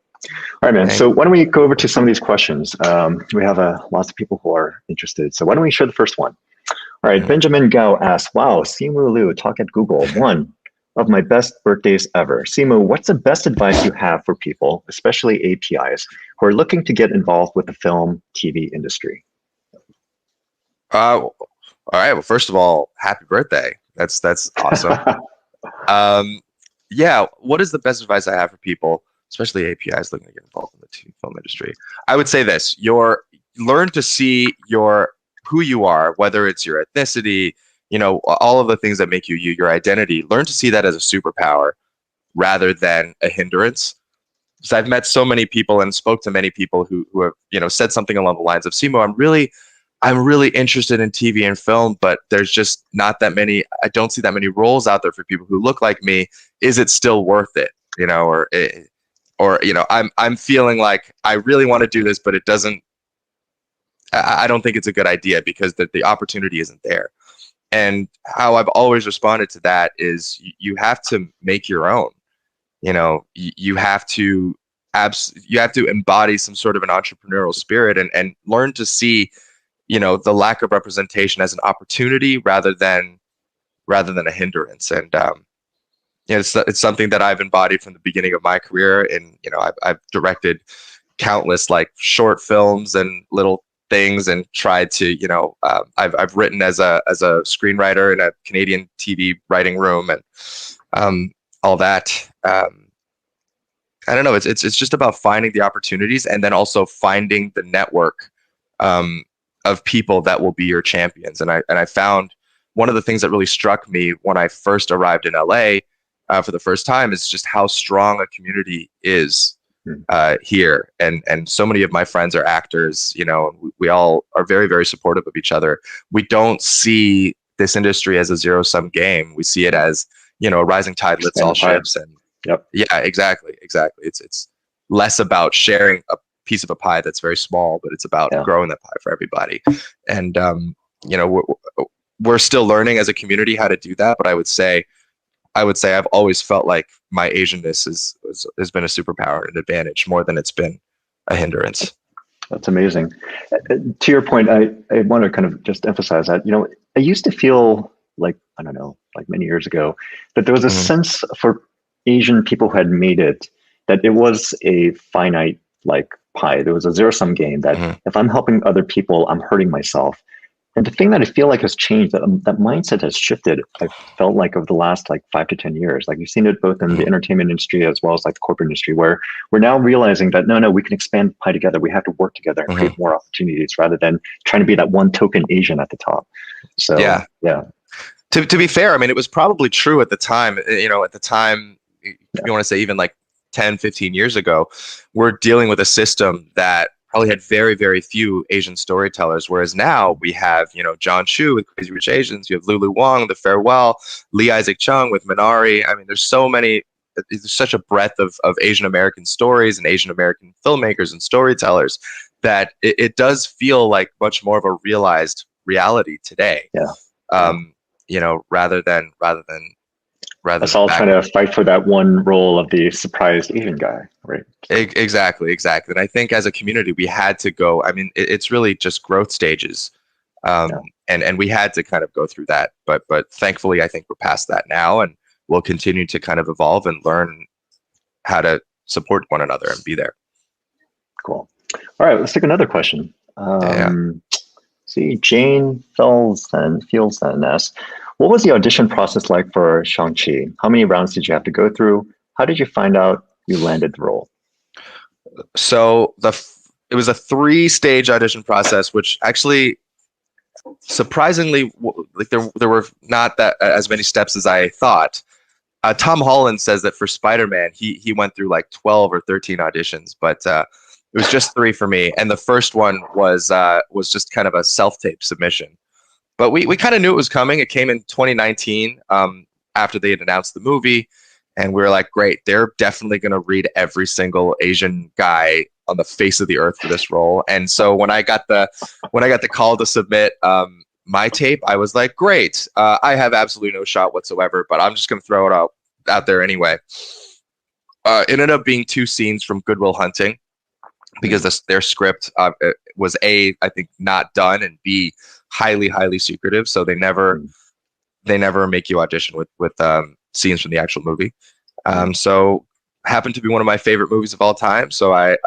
All right, man. So why don't we go over to some of these questions? We have lots of people who are interested. So why don't we share the first one? All right, Benjamin Gao asks, wow, Simu Liu, talk at Google, one of my best birthdays ever. Simu, what's the best advice you have for people, especially APIs, who are looking to get involved with the film, TV industry? All right. Well, first of all, happy birthday. That's awesome. Yeah. What is the best advice I have for people, especially APIs looking to get involved in the TV film industry? I would say this: learn to see who you are, whether it's your ethnicity, all of the things that make you your identity. Learn to see that as a superpower rather than a hindrance. Because I've met so many people and spoke to many people who have said something along the lines of, Simu, I'm really interested in TV and film, but there's just not that many. I don't see that many roles out there for people who look like me. Is it still worth it? I'm feeling like I really want to do this, but it doesn't. I don't think it's a good idea because the opportunity isn't there. And how I've always responded to that is you have to make your own. You have to embody some sort of an entrepreneurial spirit and learn to see the lack of representation as an opportunity rather than a hindrance. And it's something that I've embodied from the beginning of my career. And I've directed countless like short films and little things and tried to I've written as a screenwriter in a Canadian TV writing room and all that. I don't know. It's just about finding the opportunities and then also finding the network of people that will be your champions. And I found one of the things that really struck me when I first arrived in LA for the first time is just how strong a community is here. And so many of my friends are actors, we all are very, very supportive of each other. We don't see this industry as a zero-sum game. We see it as, a rising tide lifts all ships. And yep. Yeah, exactly. It's less about sharing a piece of a pie that's very small, but it's about growing that pie for everybody. And we're still learning as a community how to do that. But I would say I've always felt like my Asianness has been a superpower and an advantage more than it's been a hindrance. That's amazing. To your point, I want to kind of just emphasize that, I used to feel like, I don't know, like many years ago, that there was a sense for Asian people who had made it, that it was a finite like pie. There was a zero-sum game that if I'm helping other people, I'm hurting myself. And the thing that I feel like has changed, that mindset has shifted, I felt like over the last like 5 to 10 years. Like you've seen it both in the entertainment industry as well as like the corporate industry, where we're now realizing that no, we can expand the pie together. We have to work together and create more opportunities rather than trying to be that one token Asian at the top. So yeah. To be fair, I mean, it was probably true at the time. At the time, you want to say even like 10, 15 years ago, we're dealing with a system that probably had very, very few Asian storytellers. Whereas now we have, John Chu with Crazy Rich Asians, you have Lulu Wang, The Farewell, Lee Isaac Chung with Minari. I mean, there's such a breadth of Asian American stories and Asian American filmmakers and storytellers that it does feel like much more of a realized reality today. Rather than us all trying to fight for that one role of the surprised Asian guy, right? Exactly. And I think as a community, we had to go. I mean, it's really just growth stages, and we had to kind of go through that. But thankfully, I think we're past that now, and we'll continue to kind of evolve and learn how to support one another and be there. Cool. All right, let's take another question. See, Jane Fields asks, What was the audition process like for Shang-Chi? How many rounds did you have to go through? How did you find out you landed the role? So it was a 3-stage audition process, which actually surprisingly like there were not that as many steps as I thought. Tom Holland says that for Spider-Man, he went through like 12 or 13 auditions, but it was just 3 for me. And the first one was just kind of a self-tape submission. But we kind of knew it was coming. It came in 2019 after they had announced the movie. And we were like, great, they're definitely going to read every single Asian guy on the face of the earth for this role. And so when I got the call to submit my tape, I was like, great, I have absolutely no shot whatsoever, but I'm just going to throw it out there anyway. It ended up being 2 scenes from Good Will Hunting because their script was I think not done, and B, highly secretive. So they never make you audition with scenes from the actual movie. So happened to be one of my favorite movies of all time. So I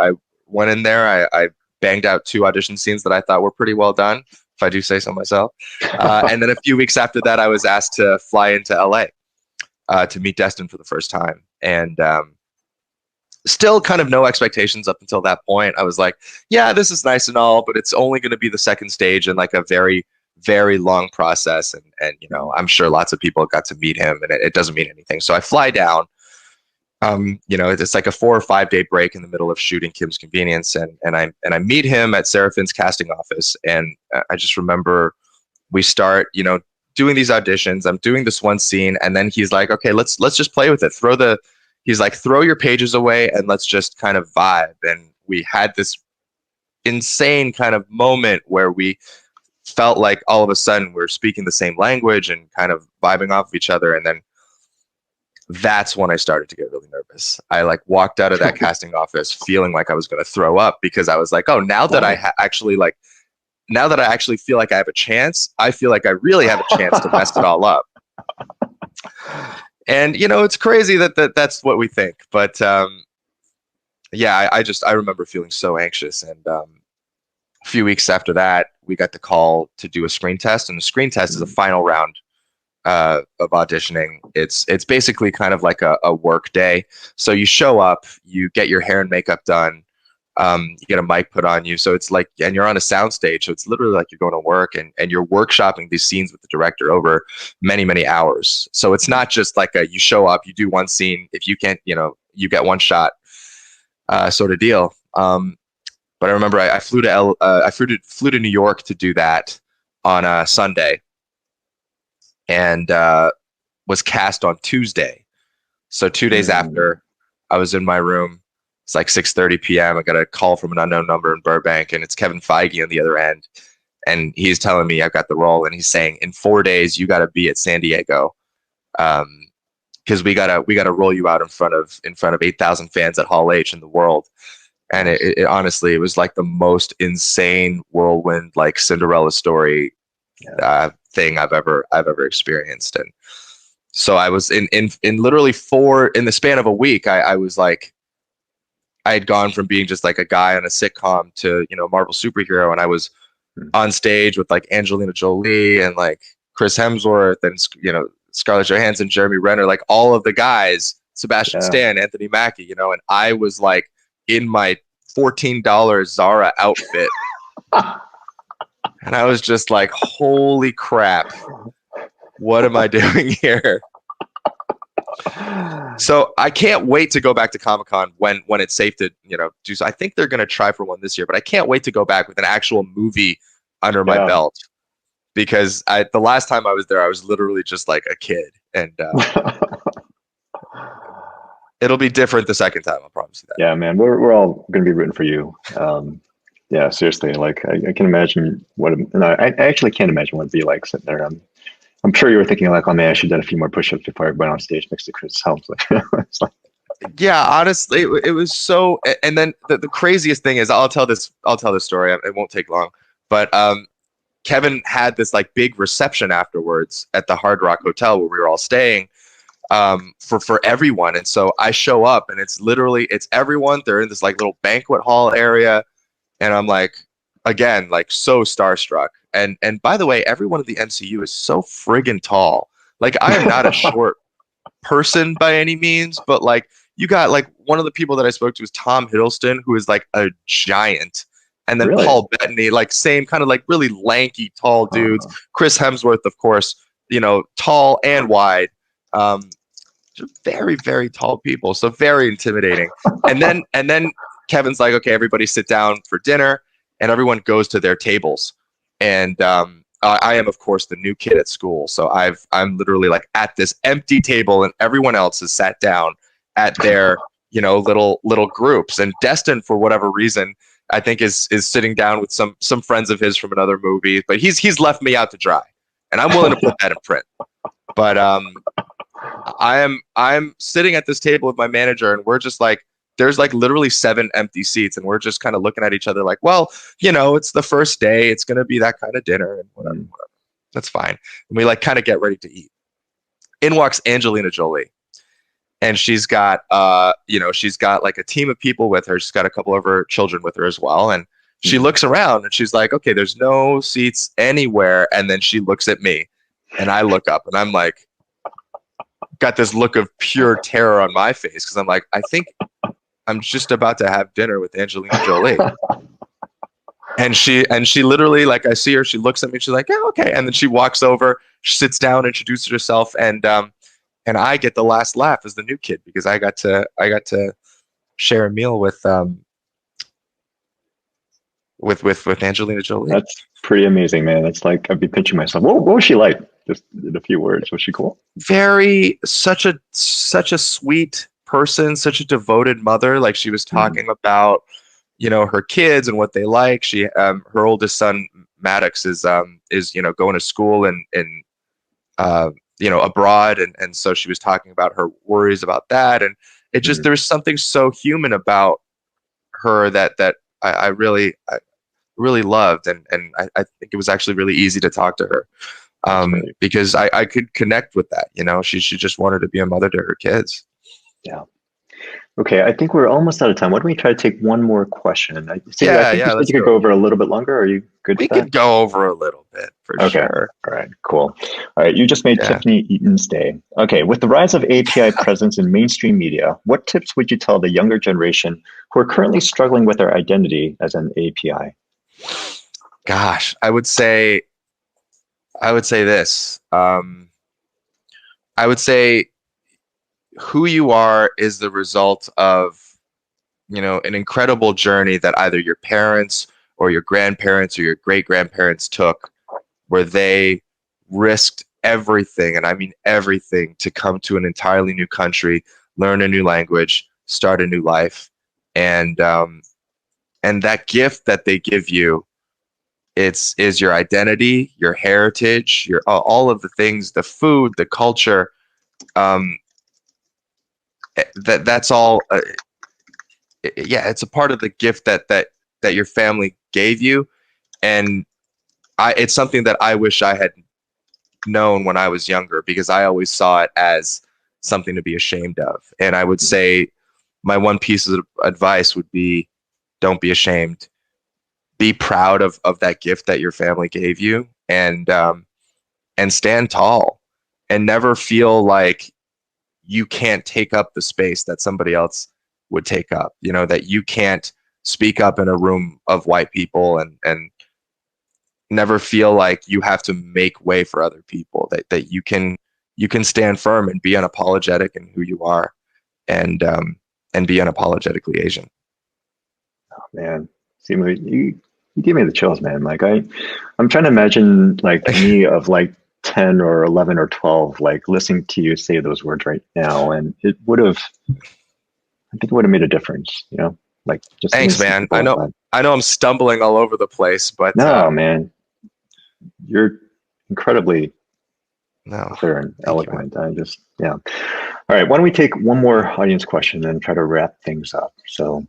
went in there, I banged out 2 audition scenes that I thought were pretty well done, if I do say so myself. And then a few weeks after that, I was asked to fly into LA to meet Destin for the first time. And still kind of no expectations up until that point. I was like, yeah, this is nice and all, but it's only going to be the 2nd stage in like a very, very long process. And you know, I'm sure lots of people got to meet him, and it doesn't mean anything. So I fly down. You know, it's like a 4 or 5 day break in the middle of shooting Kim's Convenience, and I meet him at Seraphin's casting office, and I just remember we start, you know, doing these auditions. I'm doing this one scene, and then he's like, okay, let's just play with it. He's like, throw your pages away and let's just kind of vibe. And we had this insane kind of moment where we felt like all of a sudden we're speaking the same language and kind of vibing off of each other, and then that's when I started to get really nervous. I like walked out of that casting office feeling like I was going to throw up, because I was like, oh, now that I actually feel like I have a chance, I feel like I really have a chance to mess it all up. And, you know, it's crazy that's what we think. But yeah, I remember feeling so anxious. And a few weeks after that, we got the call to do a screen test. And the screen test is a final round of auditioning. It's basically kind of like a work day. So you show up, you get your hair and makeup done, you get a mic put on you. So it's like, and you're on a sound stage. So it's literally like you're going to work, and you're workshopping these scenes with the director over many, many hours. So it's not just like you show up, you do one scene. If you can't, you know, you get one shot sort of deal. But I remember I flew to New York to do that on a Sunday, and was cast on Tuesday. So 2 days after, I was in my room. It's like 6:30 p.m. I got a call from an unknown number in Burbank, and it's Kevin Feige on the other end. And he's telling me I've got the role, and he's saying, in 4 days, you got to be at San Diego. Because we gotta roll you out in front of 8,000 fans at Hall H in the world. And it honestly, it was like the most insane whirlwind, like Cinderella story thing I've ever experienced. And so I was in literally in the span of a week, I was like, I had gone from being just like a guy on a sitcom to, you know, Marvel superhero. And I was on stage with like Angelina Jolie and like Chris Hemsworth and, you know, Scarlett Johansson, Jeremy Renner, like all of the guys, Sebastian Stan, Anthony Mackie, you know, and I was like in my $14 Zara outfit. And I was just like, holy crap, what am I doing here? So I can't wait to go back to Comic-Con when it's safe to, you know, do so. I think they're going to try for one this year, but I can't wait to go back with an actual movie under my belt, because the last time I was there, I was literally just like a kid, and it'll be different the second time. I'll promise you that. Yeah, man, we're all going to be rooting for you. Yeah, seriously, like I can imagine I actually can't imagine what it'd be like sitting there. I'm sure you were thinking like, oh man, I should have done a few more push-ups before I went on stage next to Chris Hemsworth. It's like, yeah, honestly, it was so. And then the craziest thing is, I'll tell this story. It won't take long, but Kevin had this like big reception afterwards at the Hard Rock Hotel where we were all staying, for everyone. And so I show up, and it's everyone. They're in this like little banquet hall area, and I'm like, again, like so starstruck. And by the way, everyone at the NCU is so friggin' tall. Like I am not a short person by any means, but like you got like one of the people that I spoke to was Tom Hiddleston, who is like a giant. And then Really? Paul Bettany, like same kind of like really lanky, tall dudes. Chris Hemsworth, of course, you know, tall and wide. Very, very tall people. So very intimidating. And then Kevin's like, okay, everybody sit down for dinner, and everyone goes to their tables. And I am, of course, the new kid at school. So I'm literally like at this empty table, and everyone else is sat down at their, you know, little groups. And Destin, for whatever reason, I think is sitting down with some friends of his from another movie, but he's left me out to dry, and I'm willing to put that in print. But I'm sitting at this table with my manager, and we're just like, there's like literally 7 empty seats, and we're just kind of looking at each other like, well, you know, it's the first day, it's gonna be that kind of dinner, and whatever. That's fine. And we like kind of get ready to eat. In walks Angelina Jolie, and she's got she's got like a team of people with her. She's got a couple of her children with her as well, and she looks around and she's like, okay, there's no seats anywhere. And then she looks at me, and I look up, and I'm like, got this look of pure terror on my face, because I'm like, I think I'm just about to have dinner with Angelina Jolie. And she literally, like, I see her, she looks at me, she's like, yeah, okay. And then she walks over, she sits down, introduces herself, and I get the last laugh as the new kid, because I got to share a meal with Angelina Jolie. That's pretty amazing, man. It's like I'd be pinching myself. What was she like? Just in a few words, was she cool? Such a sweet person, such a devoted mother. Like, she was talking about, you know, her kids and what they like. She her oldest son Maddox is you know, going to school in you know, abroad, and so she was talking about her worries about that, and it just there was something so human about her that I really loved, and I think it was actually really easy to talk to her, because I could connect with that. You know, she just wanted to be a mother to her kids. Yeah. Okay, I think we're almost out of time. Why don't we try to take one more question? I think you could go over a little bit longer. Are you good with that? We could go over a little bit, for sure. All right, cool. All right, you just made Tiffany Eaton's day. Okay, with the rise of API presence in mainstream media, what tips would you tell the younger generation who are currently struggling with their identity as an API? Gosh, I would say this. I would say who you are is the result of, you know, an incredible journey that either your parents or your grandparents or your great-grandparents took, where they risked everything, and I mean everything, to come to an entirely new country, learn a new language, start a new life. And that gift that they give you, is your identity, your heritage, your all of the things, the food, the culture. That's all. It's a part of the gift that your family gave you, and it's something that I wish I had known when I was younger, because I always saw it as something to be ashamed of. And I would say my one piece of advice would be, don't be ashamed. Be proud of that gift that your family gave you, and stand tall, and never feel like you can't take up the space that somebody else would take up. You know, that you can't speak up in a room of white people, and never feel like you have to make way for other people, that you can stand firm and be unapologetic in who you are, and be unapologetically Asian. Oh man, Simu, you give me the chills, man. Like I'm trying to imagine like me of like 10 or 11 or 12, like listening to you say those words right now, and I think it would have made a difference, you know, like just. Thanks, man. I know I'm stumbling all over the place, but no, man, you're incredibly clear and eloquent. All right. Why don't we take one more audience question and try to wrap things up? So,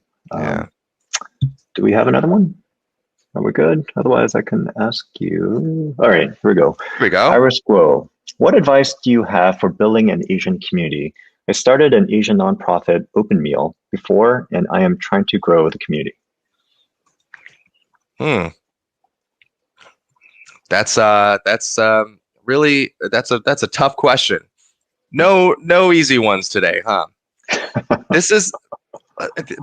do we have another one? Are we good? Otherwise, I can ask you. All right, here we go. Iris Guo, what advice do you have for building an Asian community? I started an Asian nonprofit, Open Meal, before, and I am trying to grow the community. Really that's a tough question. No easy ones today, huh? This is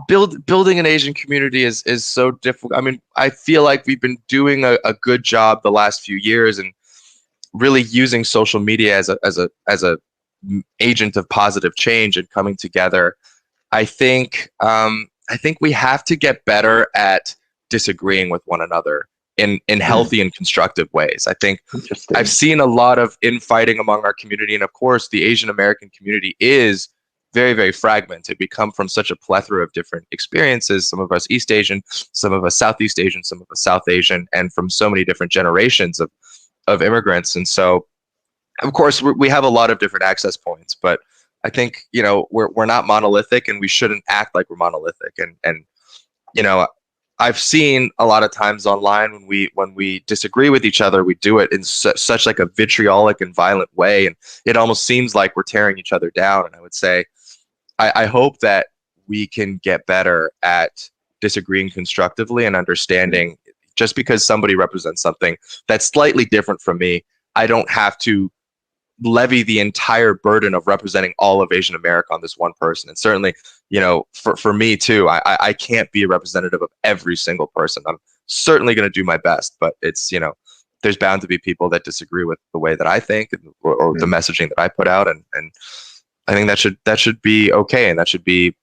building an Asian community is so difficult. I mean, I feel like we've been doing a good job the last few years and really using social media as a agent of positive change and coming together. I think we have to get better at disagreeing with one another in healthy and constructive ways. I think I've seen a lot of infighting among our community, and of course, the Asian American community is very, very fragmented. We come from such a plethora of different experiences. Some of us East Asian, some of us Southeast Asian, some of us South Asian, and from so many different generations of immigrants. And so, of course, we have a lot of different access points, but I think, we're not monolithic, and we shouldn't act like we're monolithic. And I've seen a lot of times online when we disagree with each other, we do it in such like a vitriolic and violent way, and it almost seems like we're tearing each other down. And I would say, I hope that we can get better at disagreeing constructively and understanding. Just because somebody represents something that's slightly different from me, I don't have to levy the entire burden of representing all of Asian America on this one person. And certainly, for me too, I can't be a representative of every single person. I'm certainly going to do my best, but it's, there's bound to be people that disagree with the way that I think or the messaging that I put out. And I think that should be okay. And that should be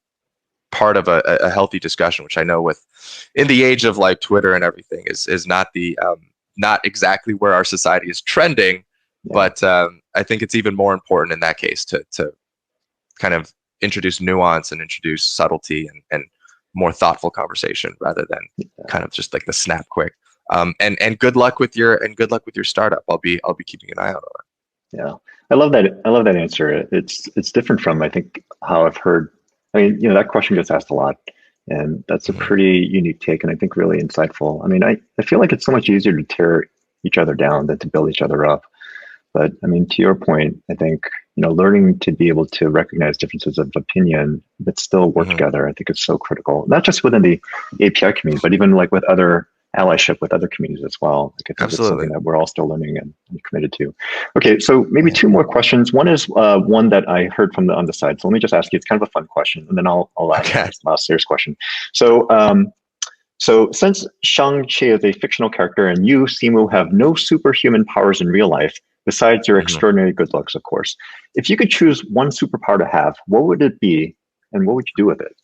part of a healthy discussion, which I know in the age of like Twitter and everything is not not exactly where our society is trending. Yeah. But I think it's even more important in that case to kind of introduce nuance and introduce subtlety and more thoughtful conversation rather than kind of just like the snap quick. And good luck with your startup. I'll be keeping an eye out on it. Yeah, I love that answer. It's different from, I think, how I've heard. I mean, that question gets asked a lot, and that's a pretty unique take, and I think really insightful. I mean, I feel like it's so much easier to tear each other down than to build each other up. But I mean, to your point, I think, learning to be able to recognize differences of opinion, but still work together, I think is so critical, not just within the API community, but even like with other allyship with other communities as well. Like, I think Absolutely. It's something that we're all still learning and committed to. Okay, so maybe two more questions. One is one that I heard from on the side. So let me just ask you, it's kind of a fun question, and then I'll ask this last serious question. So, so since Shang-Chi is a fictional character and you, Simu, have no superhuman powers in real life, besides your extraordinary good looks, of course, if you could choose one superpower to have, what would it be, and what would you do with it?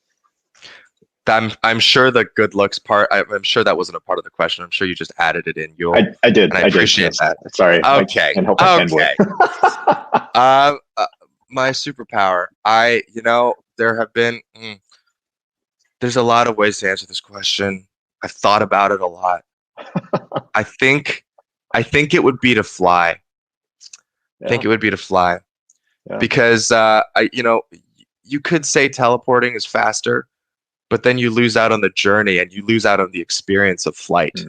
I'm sure the good looks part. I'm sure that wasn't a part of the question. I'm sure you just added it in. I did. I appreciate that. Sorry. Okay. I can't help my fanboy. My superpower. There have been. There's a lot of ways to answer this question. I've thought about it a lot. I think it would be to fly. Yeah. I think it would be to fly, because you could say teleporting is faster, but then you lose out on the journey and you lose out on the experience of flight,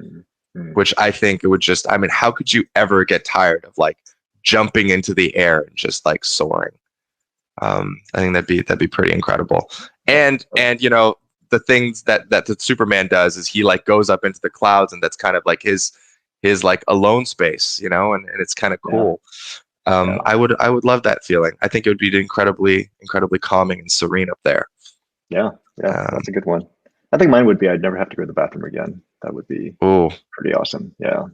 which I think it would just. I mean, how could you ever get tired of like jumping into the air and just like soaring? I think that'd be pretty incredible. And the things that the Superman does is he like goes up into the clouds, and that's kind of like his like alone space, and it's kind of cool. I would love that feeling. I think it would be incredibly calming and serene up there. Yeah, that's a good one. I think mine would be I'd never have to go to the bathroom again. That would be pretty awesome. Yeah.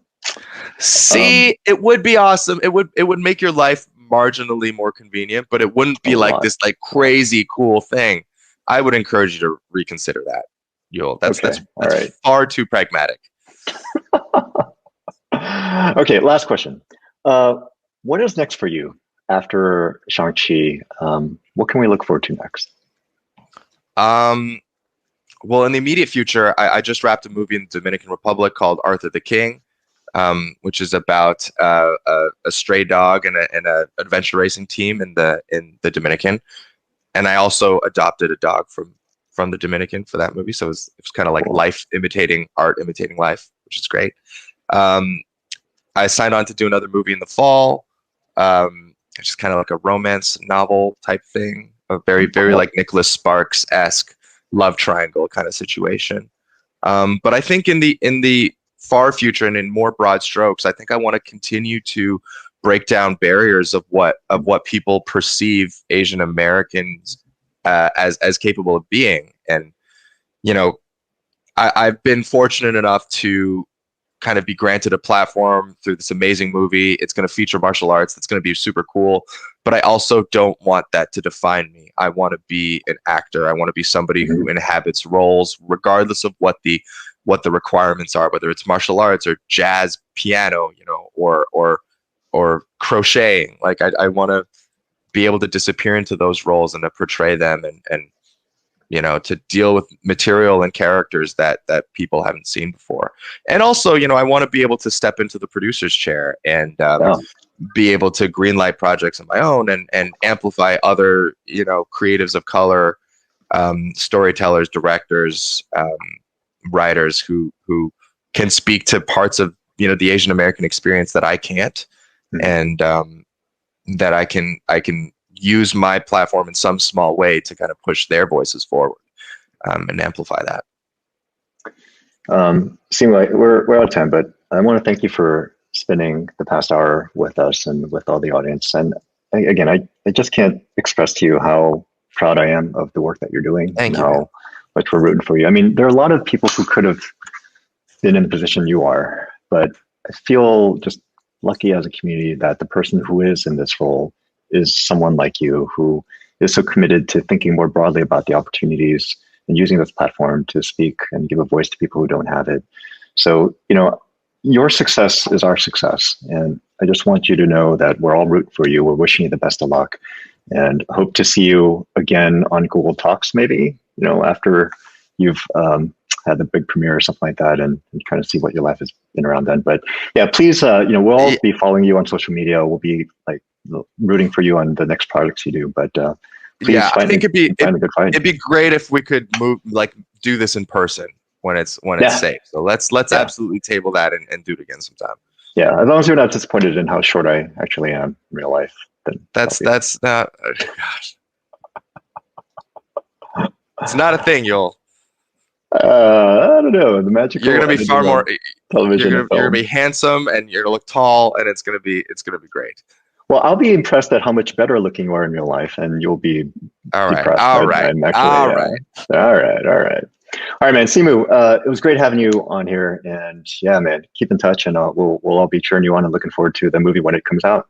See, it would be awesome. It would make your life marginally more convenient, but it wouldn't be like this like crazy cool thing. I would encourage you to reconsider that, Yul. That's right. Far too pragmatic. Okay, last question. What is next for you after Shang-Chi? What can we look forward to next? Well, in the immediate future, I just wrapped a movie in the Dominican Republic called Arthur the King, which is about a stray dog and a adventure racing team in the Dominican. And I also adopted a dog from the Dominican for that movie. So it was kind of like life imitating art, imitating life, which is great. I signed on to do another movie in the fall. It's just kind of like a romance novel type thing, a very, very like Nicholas Sparks-esque love triangle kind of situation. But I think in the far future and in more broad strokes, I think I want to continue to break down barriers of what people perceive Asian Americans as capable of being. And you know, I've been fortunate enough to kind of be granted a platform through this amazing movie. It's going to feature martial arts. That's going to be super cool. But I also don't want that to define me. I want to be an actor. I want to be somebody who inhabits roles, regardless of what the requirements are, whether it's martial arts or jazz piano, you know, or crocheting. Like I want to be able to disappear into those roles and to portray them and you know, to deal with material and characters that people haven't seen before. And also, you know, I want to be able to step into the producer's chair and be able to greenlight projects on my own and amplify other, you know, creatives of color, storytellers, directors, writers who can speak to parts of, you know, the Asian American experience that I can't, and that I can use my platform in some small way to kind of push their voices forward, and amplify that. Simu, we're out of time, but I want to thank you for spending the past hour with us and with all the audience. And again, I just can't express to you how proud I am of the work that you're doing and how much we're rooting for you. I mean, there are a lot of people who could have been in the position you are, but I feel just lucky as a community that the person who is in this role is someone like you who is so committed to thinking more broadly about the opportunities and using this platform to speak and give a voice to people who don't have it. So, you know, your success is our success. And I just want you to know that we're all rooting for you. We're wishing you the best of luck and hope to see you again on Google Talks, maybe, you know, after you've had the big premiere or something like that, and kind of see what your life has been around then. But yeah, please, you know, we'll all be following you on social media. We'll be like rooting for you on the next projects you do. But please, I think it'd be great if we could do this in person when it's safe. So let's absolutely table that and do it again sometime. Yeah, as long as you're not disappointed in how short I actually am in real life. Then that's not. Gosh. It's not a thing, Yul. I don't know. The magic. You're gonna be far more television. You're gonna be handsome and you're gonna look tall, and it's gonna be great. Well, I'll be impressed at how much better looking you are in real life, and you'll be depressed. All right, man. Simu, it was great having you on here, and yeah, man, keep in touch, and we'll all be cheering you on and looking forward to the movie when it comes out.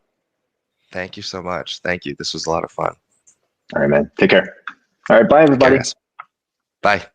Thank you so much. Thank you. This was a lot of fun. All right, man. Take care. All right, bye, everybody. Bye.